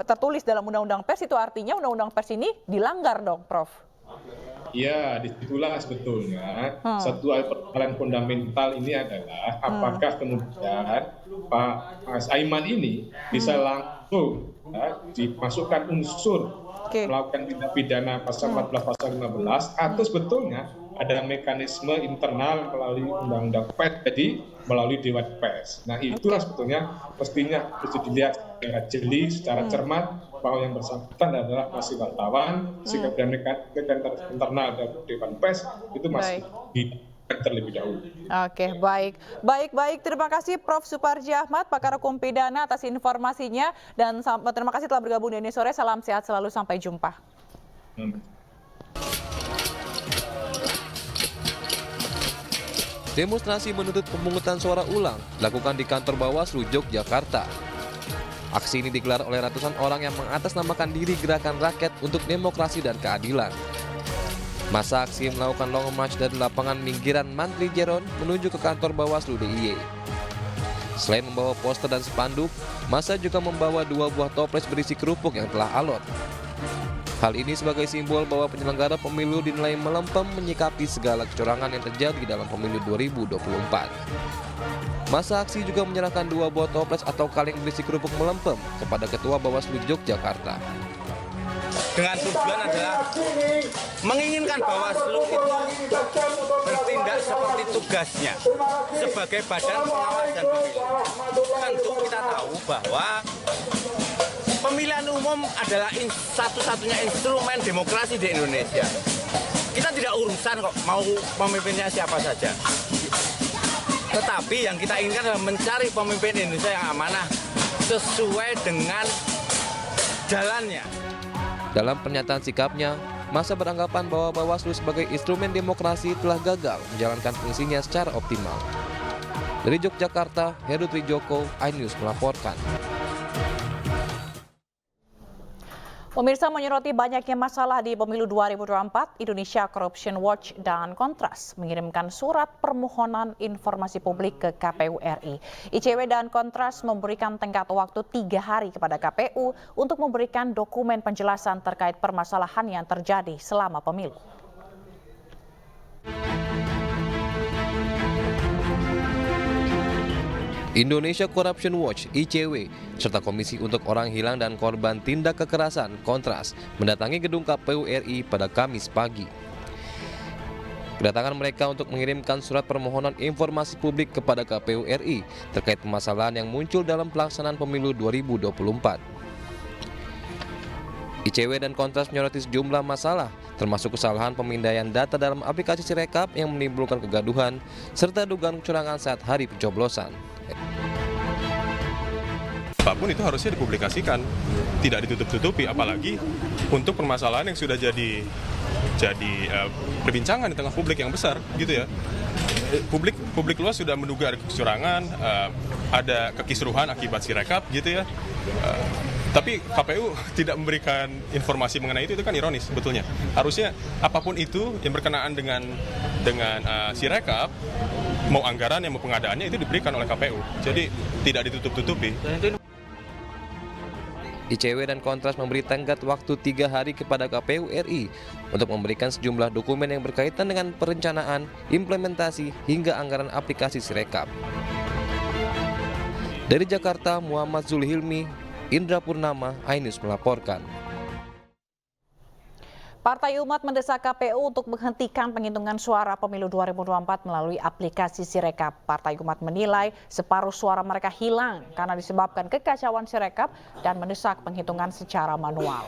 D: tertulis dalam Undang-Undang Pers, itu artinya Undang-Undang Pers ini dilanggar dong, Prof?
L: Ya, disitulah sebetulnya satu persoalan fundamental ini adalah apakah kemudian Pak Mas Aiman ini bisa langsung dimasukkan unsur melakukan tindak pidana pasal 14 pasal 15 atau sebetulnya ada mekanisme internal melalui Undang-Undang Pers, jadi melalui Dewan Pers. Nah, itulah sebetulnya mestinya harus dilihat secara jeli, secara cermat, bahwa yang bersangkutan adalah masih wartawan, sikap dan mekanisme internal dari Dewan Pers itu masih terlebih dahulu.
D: Oke, baik. Terima kasih Prof. Suparji Ahmad, pakar hukum pidana atas informasinya, dan terima kasih telah bergabung di Ini Sore. Salam sehat selalu, sampai jumpa.
E: Demonstrasi menuntut pemungutan suara ulang dilakukan di kantor Bawaslu Yogyakarta. Aksi ini digelar oleh ratusan orang yang mengatasnamakan diri Gerakan Rakyat untuk Demokrasi dan Keadilan. Masa aksi melakukan long march dari lapangan Minggiran Mantri Jeron menuju ke kantor Bawaslu DIY. Selain membawa poster dan spanduk, masa juga membawa 2 buah toples berisi kerupuk yang telah alot. Hal ini sebagai simbol bahwa penyelenggara pemilu dinilai melempem menyikapi segala kecurangan yang terjadi dalam pemilu 2024. Masa aksi juga menyerahkan 2 buah toples atau kaleng berisi kerupuk melempem kepada Ketua Bawaslu Yogyakarta.
M: Dengan tujuan adalah menginginkan Bawaslu itu bertindak seperti tugasnya sebagai badan pengawas dan pemilu. Tentu kita tahu bahwa pemilihan umum adalah satu-satunya instrumen demokrasi di Indonesia. Kita tidak urusan kok mau pemimpinnya siapa saja. Tetapi yang kita inginkan adalah mencari pemimpin Indonesia yang amanah sesuai dengan jalannya.
E: Dalam pernyataan sikapnya, masa beranggapan bahwa Bawaslu sebagai instrumen demokrasi telah gagal menjalankan fungsinya secara optimal. Dari Yogyakarta, Heru Trijoko, iNews melaporkan.
D: Pemirsa, menyoroti banyaknya masalah di pemilu 2024, Indonesia Corruption Watch dan Kontras mengirimkan surat permohonan informasi publik ke KPU RI. ICW dan Kontras memberikan tenggat waktu 3 hari kepada KPU untuk memberikan dokumen penjelasan terkait permasalahan yang terjadi selama pemilu.
E: Indonesia Corruption Watch (ICW) serta Komisi untuk Orang Hilang dan Korban Tindak Kekerasan (Kontras) mendatangi gedung KPU RI pada Kamis pagi. Kedatangan mereka untuk mengirimkan surat permohonan informasi publik kepada KPU RI terkait permasalahan yang muncul dalam pelaksanaan pemilu 2024. ICW dan Kontras menyoroti sejumlah masalah, termasuk kesalahan pemindaian data dalam aplikasi Sirekap yang menimbulkan kegaduhan, serta dugaan kecurangan saat hari pencoblosan.
N: Apapun itu harusnya dipublikasikan, tidak ditutup-tutupi, apalagi untuk permasalahan yang sudah jadi perbincangan di tengah publik yang besar, gitu ya. Publik luas sudah menduga ada kecurangan, ada kekisruhan akibat Sirekap, gitu ya. Tapi KPU tidak memberikan informasi mengenai itu kan ironis sebetulnya. Harusnya apapun itu yang berkenaan dengan Sirekap, mau anggaran mau pengadaannya itu diberikan oleh KPU. Jadi tidak ditutup-tutupi.
E: ICW dan Kontras memberi tenggat waktu 3 hari kepada KPU RI untuk memberikan sejumlah dokumen yang berkaitan dengan perencanaan, implementasi, hingga anggaran aplikasi Sirekap. Dari Jakarta, Muhammad Zulhilmi, Indra Purnama, iNews melaporkan.
D: Partai Umat mendesak KPU untuk menghentikan penghitungan suara pemilu 2024 melalui aplikasi Sirekap. Partai Umat menilai separuh suara mereka hilang karena disebabkan kekacauan Sirekap dan mendesak penghitungan secara manual.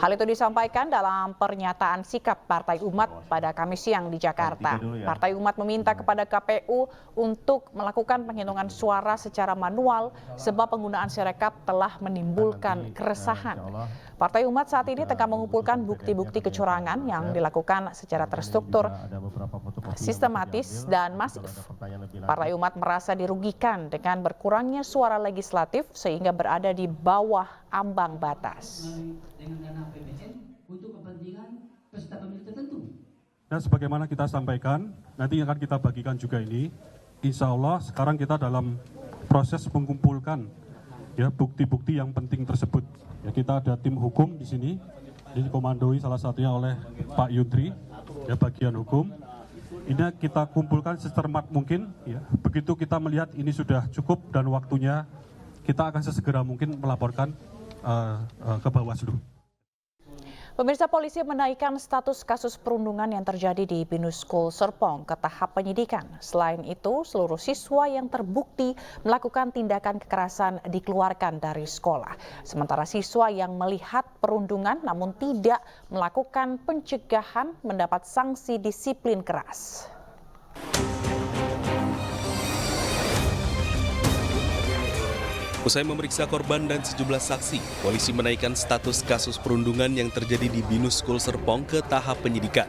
D: Hal itu disampaikan dalam pernyataan sikap Partai Umat pada Kamis siang di Jakarta. Partai Umat meminta kepada KPU untuk melakukan penghitungan suara secara manual sebab penggunaan Sirekap telah menimbulkan keresahan. Partai Umat saat ini tengah mengumpulkan bukti-bukti kecurangan yang dilakukan secara terstruktur, sistematis, dan masif. Partai Umat merasa dirugikan dengan berkurangnya suara legislatif sehingga berada di bawah ambang batas.
O: Dan sebagaimana kita sampaikan, nanti akan kita bagikan juga ini. Insya Allah sekarang kita dalam proses mengumpulkan bukti-bukti yang penting tersebut. Ya, kita ada tim hukum di sini, dikomandoi salah satunya oleh Pak Yudri, bagian hukum. Ini kita kumpulkan secermat mungkin. Ya. Begitu kita melihat ini sudah cukup dan waktunya, kita akan sesegera mungkin melaporkan ke Bawaslu.
D: Pemirsa, polisi menaikkan status kasus perundungan yang terjadi di Binus School Serpong ke tahap penyidikan. Selain itu, seluruh siswa yang terbukti melakukan tindakan kekerasan dikeluarkan dari sekolah. Sementara siswa yang melihat perundungan namun tidak melakukan pencegahan mendapat sanksi disiplin keras.
P: Usai memeriksa korban dan sejumlah saksi, polisi menaikkan status kasus perundungan yang terjadi di Binus School Serpong ke tahap penyidikan.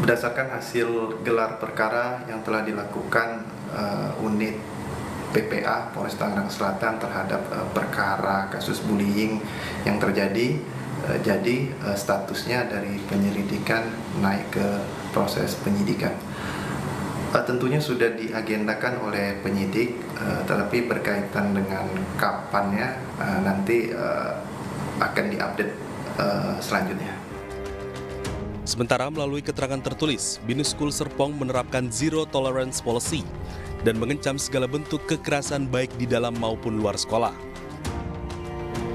Q: Berdasarkan hasil gelar perkara yang telah dilakukan unit PPA Polres Tangerang Selatan terhadap perkara kasus bullying yang terjadi, jadi statusnya dari penyelidikan naik ke proses penyidikan. Tentunya sudah diagendakan oleh penyidik, tetapi berkaitan dengan kapannya nanti akan diupdate selanjutnya.
P: Sementara melalui keterangan tertulis, Binus School Serpong menerapkan zero tolerance policy dan mengecam segala bentuk kekerasan baik di dalam maupun luar sekolah.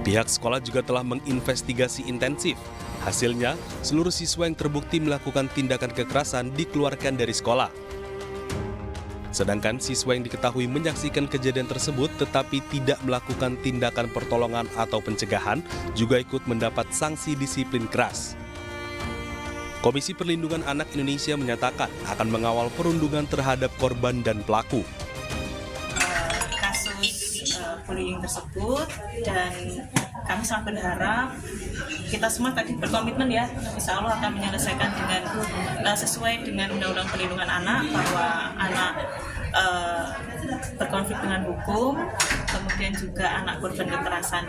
P: Pihak sekolah juga telah menginvestigasi intensif. Hasilnya, seluruh siswa yang terbukti melakukan tindakan kekerasan dikeluarkan dari sekolah. Sedangkan siswa yang diketahui menyaksikan kejadian tersebut tetapi tidak melakukan tindakan pertolongan atau pencegahan juga ikut mendapat sanksi disiplin keras. Komisi Perlindungan Anak Indonesia menyatakan akan mengawal perundungan terhadap korban dan pelaku.
R: Kasus bullying tersebut, dan kami sangat berharap kita semua tadi berkomitmen ya, insya Allah akan menyelesaikan dengan sesuai dengan Undang-Undang Perlindungan Anak, bahwa anak berkonflik dengan hukum, kemudian juga anak korban kekerasan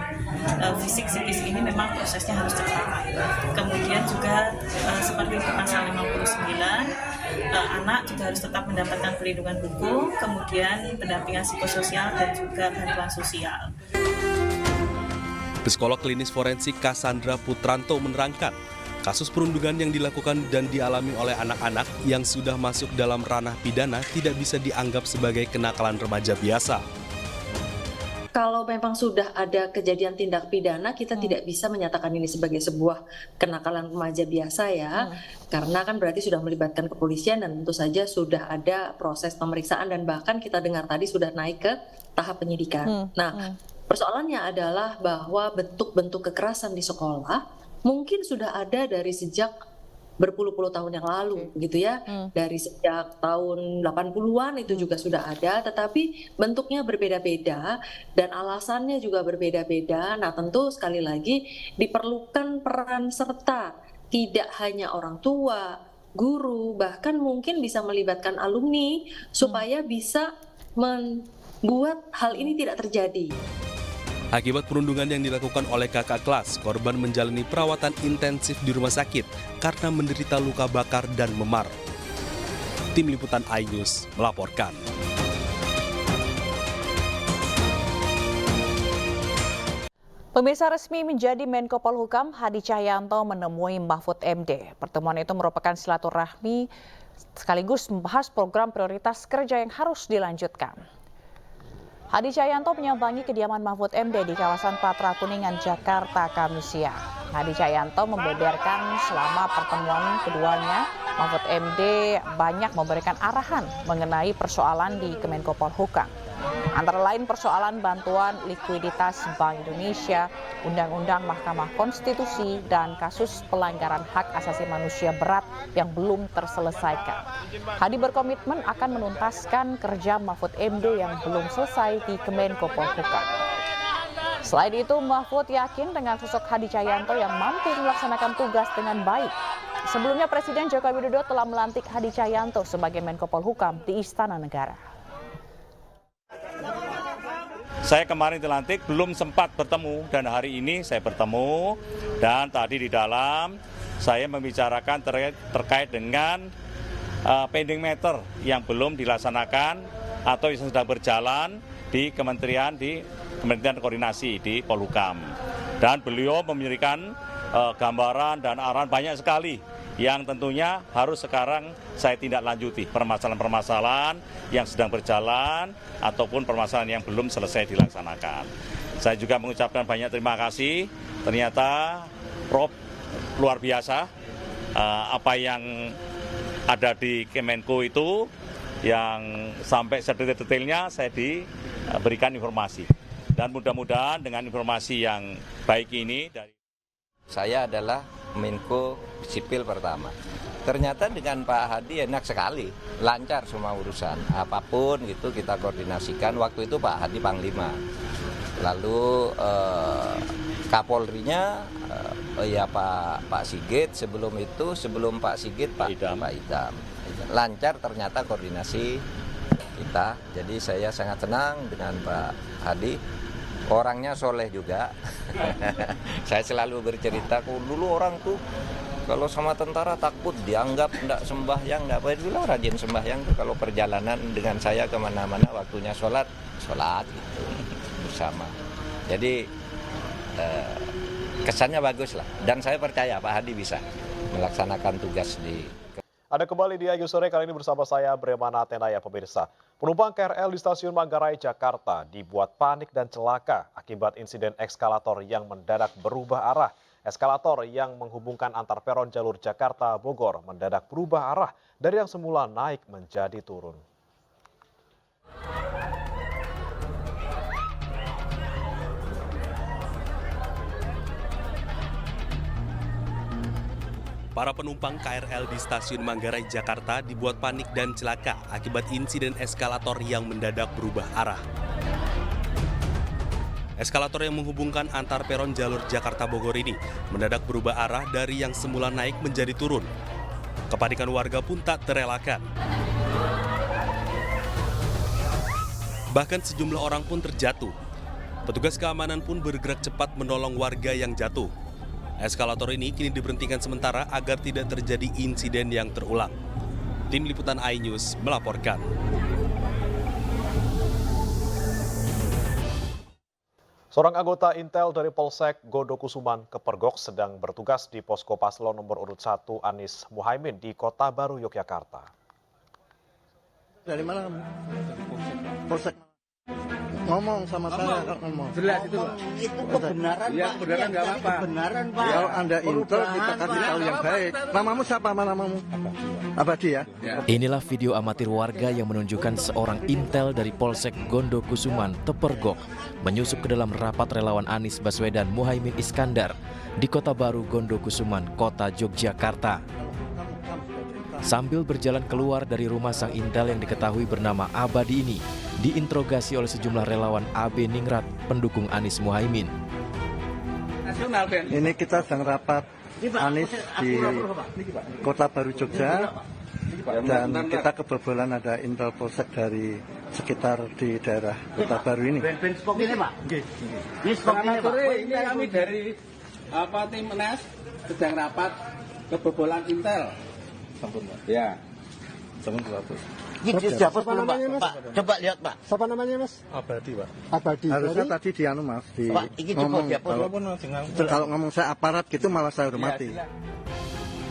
R: fisik psikis ini memang prosesnya harus cepat. Kemudian juga seperti itu pasal 59, anak juga harus tetap mendapatkan perlindungan hukum, kemudian pendampingan psikososial dan juga bantuan sosial.
P: Psikolog klinis forensik Cassandra Putranto menerangkan, kasus perundungan yang dilakukan dan dialami oleh anak-anak yang sudah masuk dalam ranah pidana tidak bisa dianggap sebagai kenakalan remaja biasa.
S: Kalau memang sudah ada kejadian tindak pidana, kita tidak bisa menyatakan ini sebagai sebuah kenakalan remaja biasa ya, karena kan berarti sudah melibatkan kepolisian dan tentu saja sudah ada proses pemeriksaan dan bahkan kita dengar tadi sudah naik ke tahap penyidikan. Persoalannya adalah bahwa bentuk-bentuk kekerasan di sekolah mungkin sudah ada dari sejak berpuluh-puluh tahun yang lalu, gitu ya. Dari sejak tahun 80-an itu juga sudah ada, tetapi bentuknya berbeda-beda dan alasannya juga berbeda-beda. Nah, tentu sekali lagi diperlukan peran serta tidak hanya orang tua, guru, bahkan mungkin bisa melibatkan alumni supaya bisa membuat hal ini tidak terjadi.
P: Akibat perundungan yang dilakukan oleh kakak kelas, korban menjalani perawatan intensif di rumah sakit karena menderita luka bakar dan memar. Tim Liputan iNews melaporkan.
D: Pemirsa, resmi menjadi Menko Polhukam, Hadi Cahyanto menemui Mahfud MD. Pertemuan itu merupakan silaturahmi sekaligus membahas program prioritas kerja yang harus dilanjutkan. Hadi Cahyanto menyambangi kediaman Mahfud MD di kawasan Patra Kuningan, Jakarta, Kamis siang. Hadi Cahyanto membeberkan selama pertemuan keduanya, Mahfud MD banyak memberikan arahan mengenai persoalan di Kemenko Polhukam. Antara lain persoalan bantuan likuiditas Bank Indonesia, Undang-Undang Mahkamah Konstitusi, dan kasus pelanggaran hak asasi manusia berat yang belum terselesaikan. Hadi berkomitmen akan menuntaskan kerja Mahfud MD yang belum selesai di Kemenko Polhukam. Selain itu, Mahfud yakin dengan sosok Hadi Cahyanto yang mampu melaksanakan tugas dengan baik. Sebelumnya, Presiden Joko Widodo telah melantik Hadi Cahyanto sebagai Menko Polhukam di Istana Negara.
T: Saya kemarin dilantik belum sempat bertemu dan hari ini saya bertemu dan tadi di dalam saya membicarakan terkait dengan pending matter yang belum dilaksanakan atau yang sedang berjalan di Kementerian Koordinasi di Polhukam. Dan beliau memberikan gambaran dan arahan banyak sekali yang tentunya harus sekarang saya tindak lanjuti permasalahan-permasalahan yang sedang berjalan ataupun permasalahan yang belum selesai dilaksanakan. Saya juga mengucapkan banyak terima kasih, ternyata Prof luar biasa apa yang ada di Kemenko itu yang sampai sedetail-detailnya saya diberikan informasi. Dan mudah-mudahan dengan informasi yang baik ini dari
U: saya adalah Menko Sipil pertama. Ternyata dengan Pak Hadi enak sekali, lancar semua urusan. Apapun itu kita koordinasikan. Waktu itu Pak Hadi Panglima. Lalu Kapolrinya ya Pak Sigit, sebelum Pak Sigit Pak Idam. Lancar ternyata koordinasi kita. Jadi saya sangat senang dengan Pak Hadi. Orangnya soleh juga. Saya selalu bercerita, dulu orang tuh kalau sama tentara takut dianggap tidak sembahyang, tidak baik. Dulu rajin sembahyang tuh kalau perjalanan dengan saya kemana-mana waktunya sholat gitu bersama. Jadi kesannya bagus lah. Dan saya percaya Pak Hadi bisa melaksanakan tugas di.
V: Ada kembali di Ayu Sore, kali ini bersama saya Bremana Tenaya, pemirsa. Penumpang KRL di Stasiun Manggarai, Jakarta dibuat panik dan celaka akibat insiden eskalator yang mendadak berubah arah. Eskalator yang menghubungkan antar peron jalur Jakarta-Bogor mendadak berubah arah dari yang semula naik menjadi turun.
P: Para penumpang KRL di Stasiun Manggarai, Jakarta dibuat panik dan celaka akibat insiden eskalator yang mendadak berubah arah. Eskalator yang menghubungkan antar peron jalur Jakarta-Bogor ini mendadak berubah arah dari yang semula naik menjadi turun. Kepanikan warga pun tak terelakkan. Bahkan sejumlah orang pun terjatuh. Petugas keamanan pun bergerak cepat menolong warga yang jatuh. Eskalator ini kini diberhentikan sementara agar tidak terjadi insiden yang terulang. Tim Liputan iNews melaporkan.
V: Seorang anggota Intel dari Polsek Gondokusuman Kepergok sedang bertugas di posko paslon nomor urut 1 Anies Muhaimin di Kota Baru, Yogyakarta.
W: Dari mana? Polsek. Ngomong sama saya, ngomong.
C: Jelas itu, Pak.
W: Itu kebenaran,
C: ya,
W: Pak.
C: kebenaran nggak apa-apa.
W: Kebenaran, Pak. Kalau Anda Intel, kita kasih tahu yang baik. Namamu siapa? Namamu? Abadi ya?
A: Inilah video amatir warga yang menunjukkan seorang Intel dari Polsek Gondokusuman, Tepergok, menyusup ke dalam rapat relawan Anies Baswedan Muhaimin Iskandar di Kota Baru Gondokusuman, Kota Yogyakarta. Sambil berjalan keluar dari rumah sang Intel yang diketahui bernama Abadi ini, diinterogasi oleh sejumlah relawan AB Ningrat pendukung Anies Muhaimin.
W: Ini kita sedang rapat Anies di Kota Baru Jogja, dan kita kebobolan ada Intel Polsek dari sekitar di daerah Kota Baru ini.
C: Selamat sore, ini kami dari tim Menes sedang rapat kebobolan Intel. Ya.
W: Siapa namanya, Mas?
C: Coba lihat, Pak.
W: Siapa namanya, Mas?
C: Abadi, Pak.
W: Abadi. Harusnya tadi di Mas, di
C: Pak,
W: ngomong. Kalau ngomong saya aparat gitu malah saya hormati.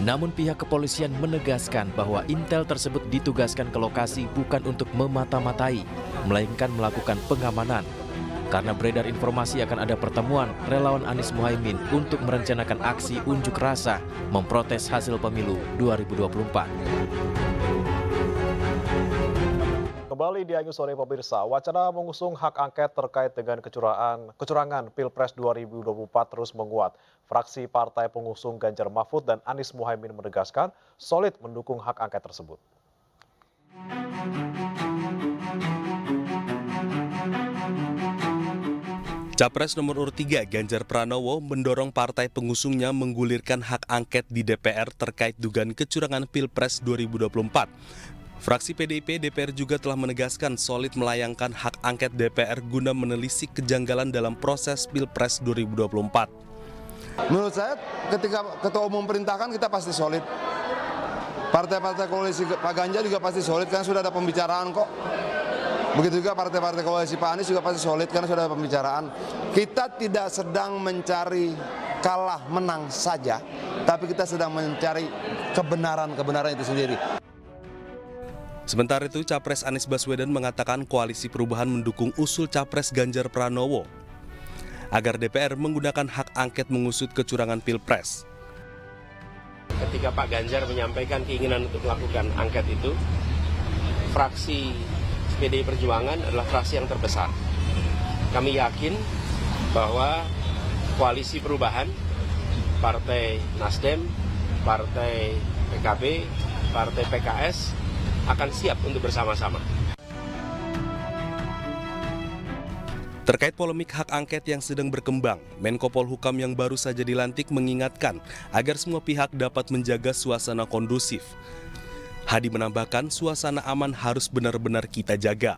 A: Namun pihak kepolisian menegaskan bahwa Intel tersebut ditugaskan ke lokasi bukan untuk memata-matai, melainkan melakukan pengamanan. karena beredar informasi akan ada pertemuan relawan Anies Muhaimin untuk merencanakan aksi unjuk rasa memprotes hasil pemilu 2024.
V: Kembali di Ayu Sore pemirsa, wacana mengusung hak angket terkait dengan kecurangan Pilpres 2024 terus menguat. Fraksi Partai Pengusung Ganjar Mahfud dan Anies Muhaimin menegaskan solid mendukung hak angket tersebut.
P: Capres nomor urut 3 Ganjar Pranowo mendorong partai pengusungnya menggulirkan hak angket di DPR terkait dugaan kecurangan Pilpres 2024. Fraksi PDIP DPR juga telah menegaskan solid melayangkan hak angket DPR guna menelisik kejanggalan dalam proses Pilpres 2024.
B: Menurut saya ketika Ketua Umum perintahkan kita pasti solid. Partai-partai koalisi Pak Ganjar juga pasti solid karena sudah ada pembicaraan kok. Begitu juga partai-partai koalisi Pak Anies juga pasti solid karena sudah ada pembicaraan. Kita tidak sedang mencari kalah menang saja, tapi kita sedang mencari kebenaran itu sendiri.
P: Sementara itu, Capres Anies Baswedan mengatakan Koalisi Perubahan mendukung usul Capres Ganjar Pranowo agar DPR menggunakan hak angket mengusut kecurangan Pilpres.
F: Ketika Pak Ganjar menyampaikan keinginan untuk melakukan angket itu, fraksi PDI Perjuangan adalah fraksi yang terbesar. Kami yakin bahwa Koalisi Perubahan, Partai Nasdem, Partai PKB, Partai PKS akan siap untuk bersama-sama.
P: Terkait polemik hak angket yang sedang berkembang, Menko Polhukam yang baru saja dilantik mengingatkan agar semua pihak dapat menjaga suasana kondusif. Hadi menambahkan suasana aman harus benar-benar kita jaga.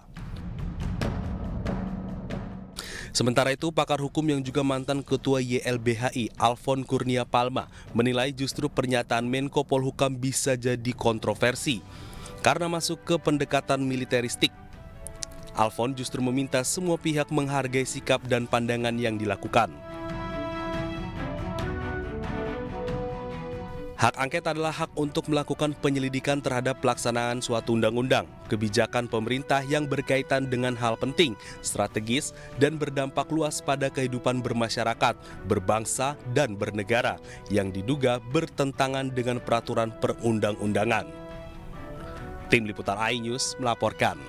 P: Sementara itu, pakar hukum yang juga mantan Ketua YLBHI, Alfon Kurnia Palma, menilai justru pernyataan Menko Polhukam bisa jadi kontroversi karena masuk ke pendekatan militeristik. Alfon justru meminta semua pihak menghargai sikap dan pandangan yang dilakukan. Hak angket adalah hak untuk melakukan penyelidikan terhadap pelaksanaan suatu undang-undang, kebijakan pemerintah yang berkaitan dengan hal penting, strategis, dan berdampak luas pada kehidupan bermasyarakat, berbangsa, dan bernegara yang diduga bertentangan dengan peraturan perundang-undangan. Tim Liputan iNews melaporkan.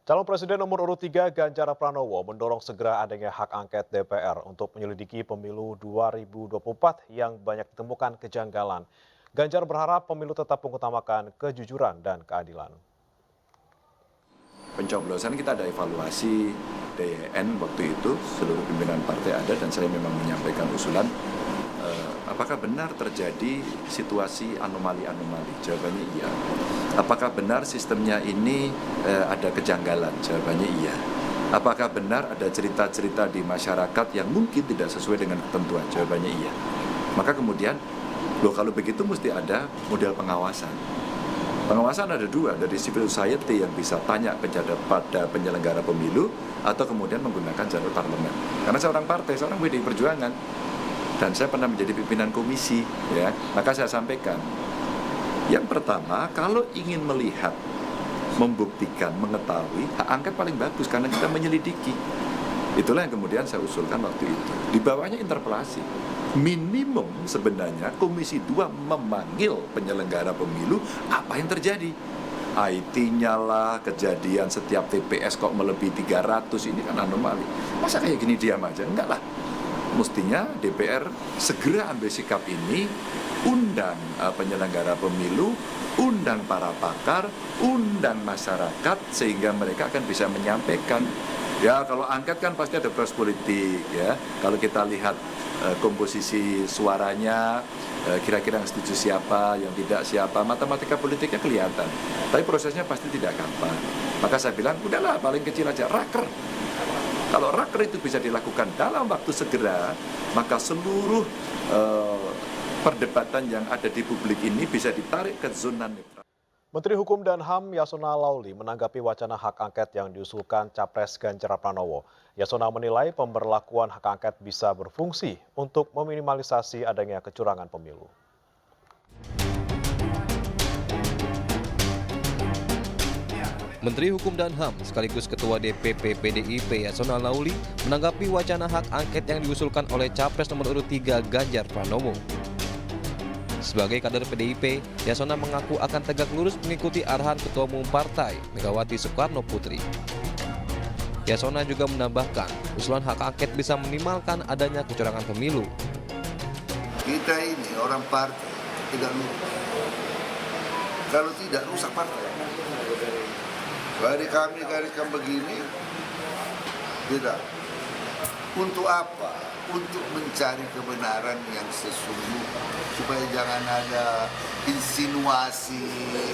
V: Calon Presiden nomor urut 3 Ganjar Pranowo mendorong segera adanya hak angket DPR untuk menyelidiki pemilu 2024 yang banyak ditemukan kejanggalan. Ganjar berharap pemilu tetap mengutamakan kejujuran dan keadilan.
G: Pencoblosan kita ada evaluasi DN waktu itu, seluruh pimpinan partai ada dan saya memang menyampaikan usulan. Apakah benar terjadi situasi anomali-anomali? Jawabannya iya. Apakah benar sistemnya ini ada kejanggalan? Jawabannya iya. Apakah benar ada cerita-cerita di masyarakat yang mungkin tidak sesuai dengan ketentuan? Jawabannya iya. Maka kemudian, kalau begitu mesti ada model pengawasan. Pengawasan ada dua, dari civil society yang bisa tanya pada penyelenggara pemilu atau kemudian menggunakan jalur parlemen. Karena seorang partai, seorang PDI Perjuangan, dan saya pernah menjadi pimpinan komisi, ya, maka saya sampaikan, yang pertama, kalau ingin melihat, membuktikan, mengetahui, hak angket paling bagus karena kita menyelidiki. Itulah yang kemudian saya usulkan waktu itu. Di bawahnya interpelasi. Minimum sebenarnya Komisi 2 memanggil penyelenggara pemilu apa yang terjadi. IT-nya lah, kejadian setiap TPS kok melebihi 300, ini kan anomali. Masa kayak gini diam aja? Enggak lah. Mestinya DPR segera ambil sikap ini, undang penyelenggara pemilu, undang para pakar, undang masyarakat, sehingga mereka akan bisa menyampaikan. Ya, kalau angket kan pasti ada proses politik, ya. Kalau kita lihat komposisi suaranya, kira-kira yang setuju siapa, yang tidak siapa, matematika politiknya kelihatan. Tapi prosesnya pasti tidak gampang. Maka saya bilang, udahlah paling kecil aja, raker. Kalau raker itu bisa dilakukan dalam waktu segera, maka seluruh perdebatan yang ada di publik ini bisa ditarik ke zona netral.
V: Menteri Hukum dan HAM Yasona Lauli menanggapi wacana hak angket yang diusulkan Capres Ganjar Pranowo. Yasona menilai pemberlakuan hak angket bisa berfungsi untuk meminimalisasi adanya kecurangan pemilu.
E: Menteri Hukum dan HAM sekaligus Ketua DPP PDIP Yasona Lauli menanggapi wacana hak angket yang diusulkan oleh Capres nomor urut 3 Ganjar Pranowo. Sebagai kader PDIP, Yasona mengaku akan tegak lurus mengikuti arahan Ketua Umum Partai Megawati Soekarno Putri. Yasona juga menambahkan, usulan hak angket bisa minimalkan adanya kecurangan pemilu.
H: Kita ini orang partai tidak lupa. Kalau tidak rusak partai. Dari kami gariskan begini, tidak. Untuk apa? Untuk mencari kebenaran yang sesungguhnya, supaya jangan ada insinuasi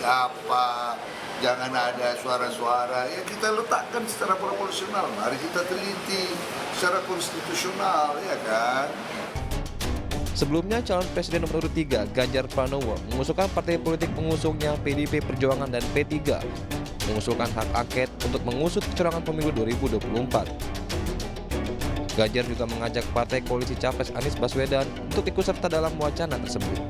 H: apa, jangan ada suara-suara. Ya kita letakkan secara proporsional. Mari kita teliti secara konstitusional, ya kan?
E: Sebelumnya, calon presiden nomor urut 3 Ganjar Pranowo mengusulkan partai politik pengusungnya PDIP Perjuangan dan P3 mengusulkan hak angket untuk mengusut kecurangan pemilu 2024. Ganjar juga mengajak partai koalisi Capres Anies Baswedan untuk ikut serta dalam wacana tersebut.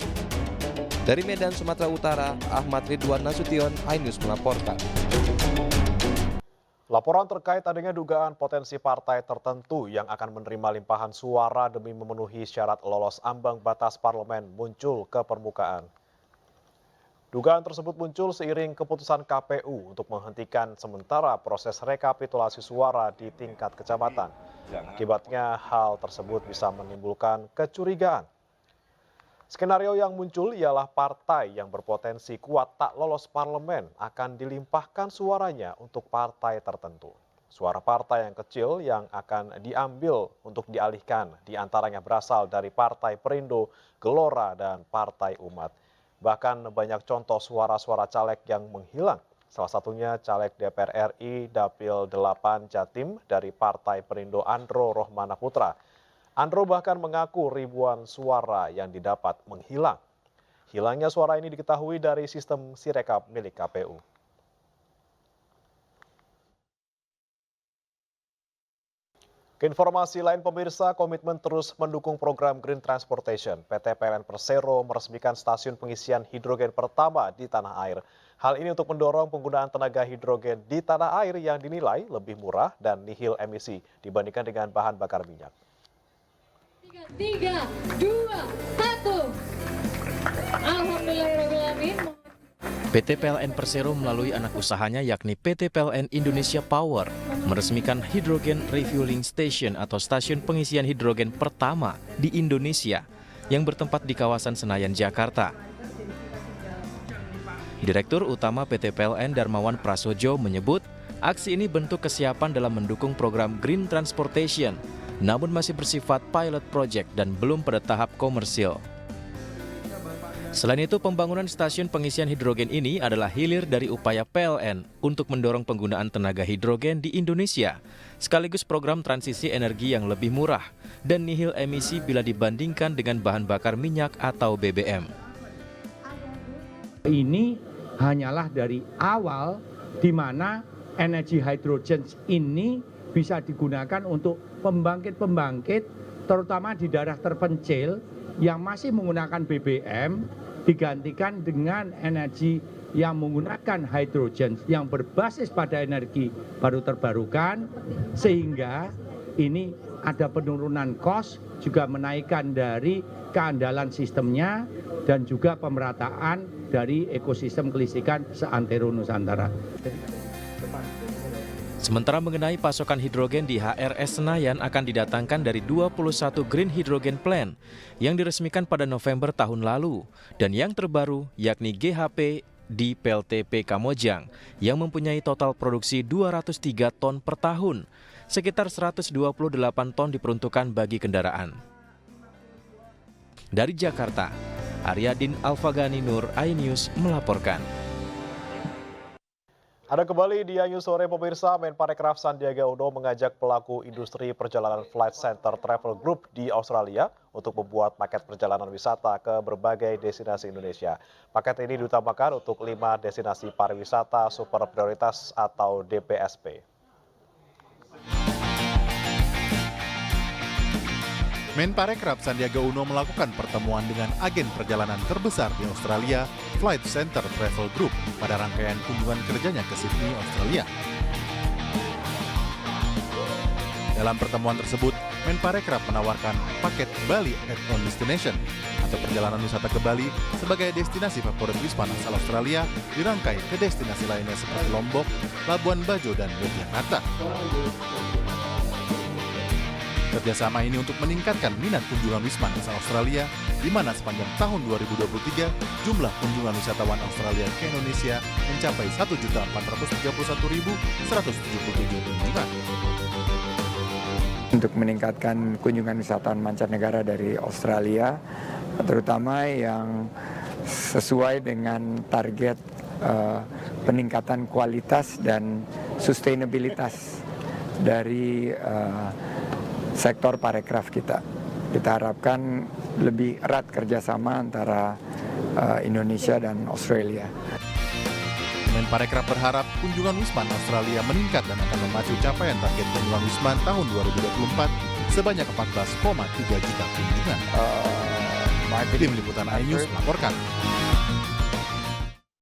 E: Dari Medan, Sumatera Utara, Ahmad Ridwan Nasution, iNews melaporkan.
V: Laporan terkait adanya dugaan potensi partai tertentu yang akan menerima limpahan suara demi memenuhi syarat lolos ambang batas parlemen muncul ke permukaan. Dugaan tersebut muncul seiring keputusan KPU untuk menghentikan sementara proses rekapitulasi suara di tingkat kecamatan. Akibatnya hal tersebut bisa menimbulkan kecurigaan. Skenario yang muncul ialah partai yang berpotensi kuat tak lolos parlemen akan dilimpahkan suaranya untuk partai tertentu. Suara partai yang kecil yang akan diambil untuk dialihkan diantaranya berasal dari Partai Perindo, Gelora, dan Partai Umat. Bahkan banyak contoh suara-suara caleg yang menghilang. Salah satunya caleg DPR RI Dapil 8 Jatim dari Partai Perindo Andro Rohmana Putra. Andro bahkan mengaku ribuan suara yang didapat menghilang. Hilangnya suara ini diketahui dari sistem Sirekap milik KPU. Keinformasi lain pemirsa, komitmen terus mendukung program Green Transportation. PT PLN Persero meresmikan stasiun pengisian hidrogen pertama di tanah air. Hal ini untuk mendorong penggunaan tenaga hidrogen di tanah air yang dinilai lebih murah dan nihil emisi dibandingkan dengan bahan bakar minyak.
I: 3, 2, 1. Alhamdulillahirrahmanirrahim.
A: PT PLN Persero melalui anak usahanya yakni PT PLN Indonesia Power meresmikan Hydrogen Refueling Station atau stasiun pengisian hidrogen pertama di Indonesia yang bertempat di kawasan Senayan, Jakarta. Direktur Utama PT PLN Darmawan Prasojo menyebut aksi ini bentuk kesiapan dalam mendukung program Green Transportation, namun masih bersifat pilot project dan belum pada tahap komersil. Selain itu, pembangunan stasiun pengisian hidrogen ini adalah hilir dari upaya PLN untuk mendorong penggunaan tenaga hidrogen di Indonesia, sekaligus program transisi energi yang lebih murah dan nihil emisi bila dibandingkan dengan bahan bakar minyak atau BBM.
K: Ini hanyalah dari awal di mana energi hidrogen ini bisa digunakan untuk pembangkit-pembangkit, terutama di daerah terpencil yang masih menggunakan BBM, digantikan dengan energi yang menggunakan hidrogen yang berbasis pada energi baru terbarukan, sehingga ini ada penurunan kos, juga menaikkan dari keandalan sistemnya dan juga pemerataan dari ekosistem kelistrikan seantero Nusantara.
A: Sementara mengenai pasokan hidrogen di HRS Senayan akan didatangkan dari 21 Green Hydrogen Plant yang diresmikan pada November tahun lalu, dan yang terbaru yakni GHP di PLTP Kamojang yang mempunyai total produksi 203 ton per tahun, sekitar 128 ton diperuntukkan bagi kendaraan. Dari Jakarta, Aryadin Alfagani Nur, iNews melaporkan.
V: Ada kembali di iNews Sore pemirsa, Menparekraf Sandiaga Uno mengajak pelaku industri perjalanan Flight Center Travel Group di Australia untuk membuat paket perjalanan wisata ke berbagai destinasi Indonesia. Paket ini diutamakan untuk 5 destinasi pariwisata super prioritas atau DPSP.
J: Menparekraf Sandiaga Uno melakukan pertemuan dengan agen perjalanan terbesar di Australia, Flight Center Travel Group, pada rangkaian kunjungan kerjanya ke Sydney, Australia. Dalam pertemuan tersebut, Menparekraf menawarkan paket Bali Add-on Destination atau perjalanan wisata ke Bali sebagai destinasi favorit Wisman asal Australia dirangkai ke destinasi lainnya seperti Lombok, Labuan Bajo, dan Yogyakarta. Kerjasama ini untuk meningkatkan minat kunjungan Wisman asal Australia, di mana sepanjang tahun 2023 jumlah kunjungan wisatawan Australia ke Indonesia mencapai 1.431.177 kunjungan.
L: Untuk meningkatkan kunjungan wisatawan mancanegara dari Australia, terutama yang sesuai dengan target peningkatan kualitas dan sustainabilitas dari sektor parekraf kita. Kita harapkan lebih erat kerjasama antara Indonesia dan Australia.
J: Menparekraf berharap kunjungan Wisman Australia meningkat dan akan memacu capaian target kunjungan Wisman tahun 2024 sebanyak 14,3 juta kunjungan. Tim Liputan iNews melaporkan.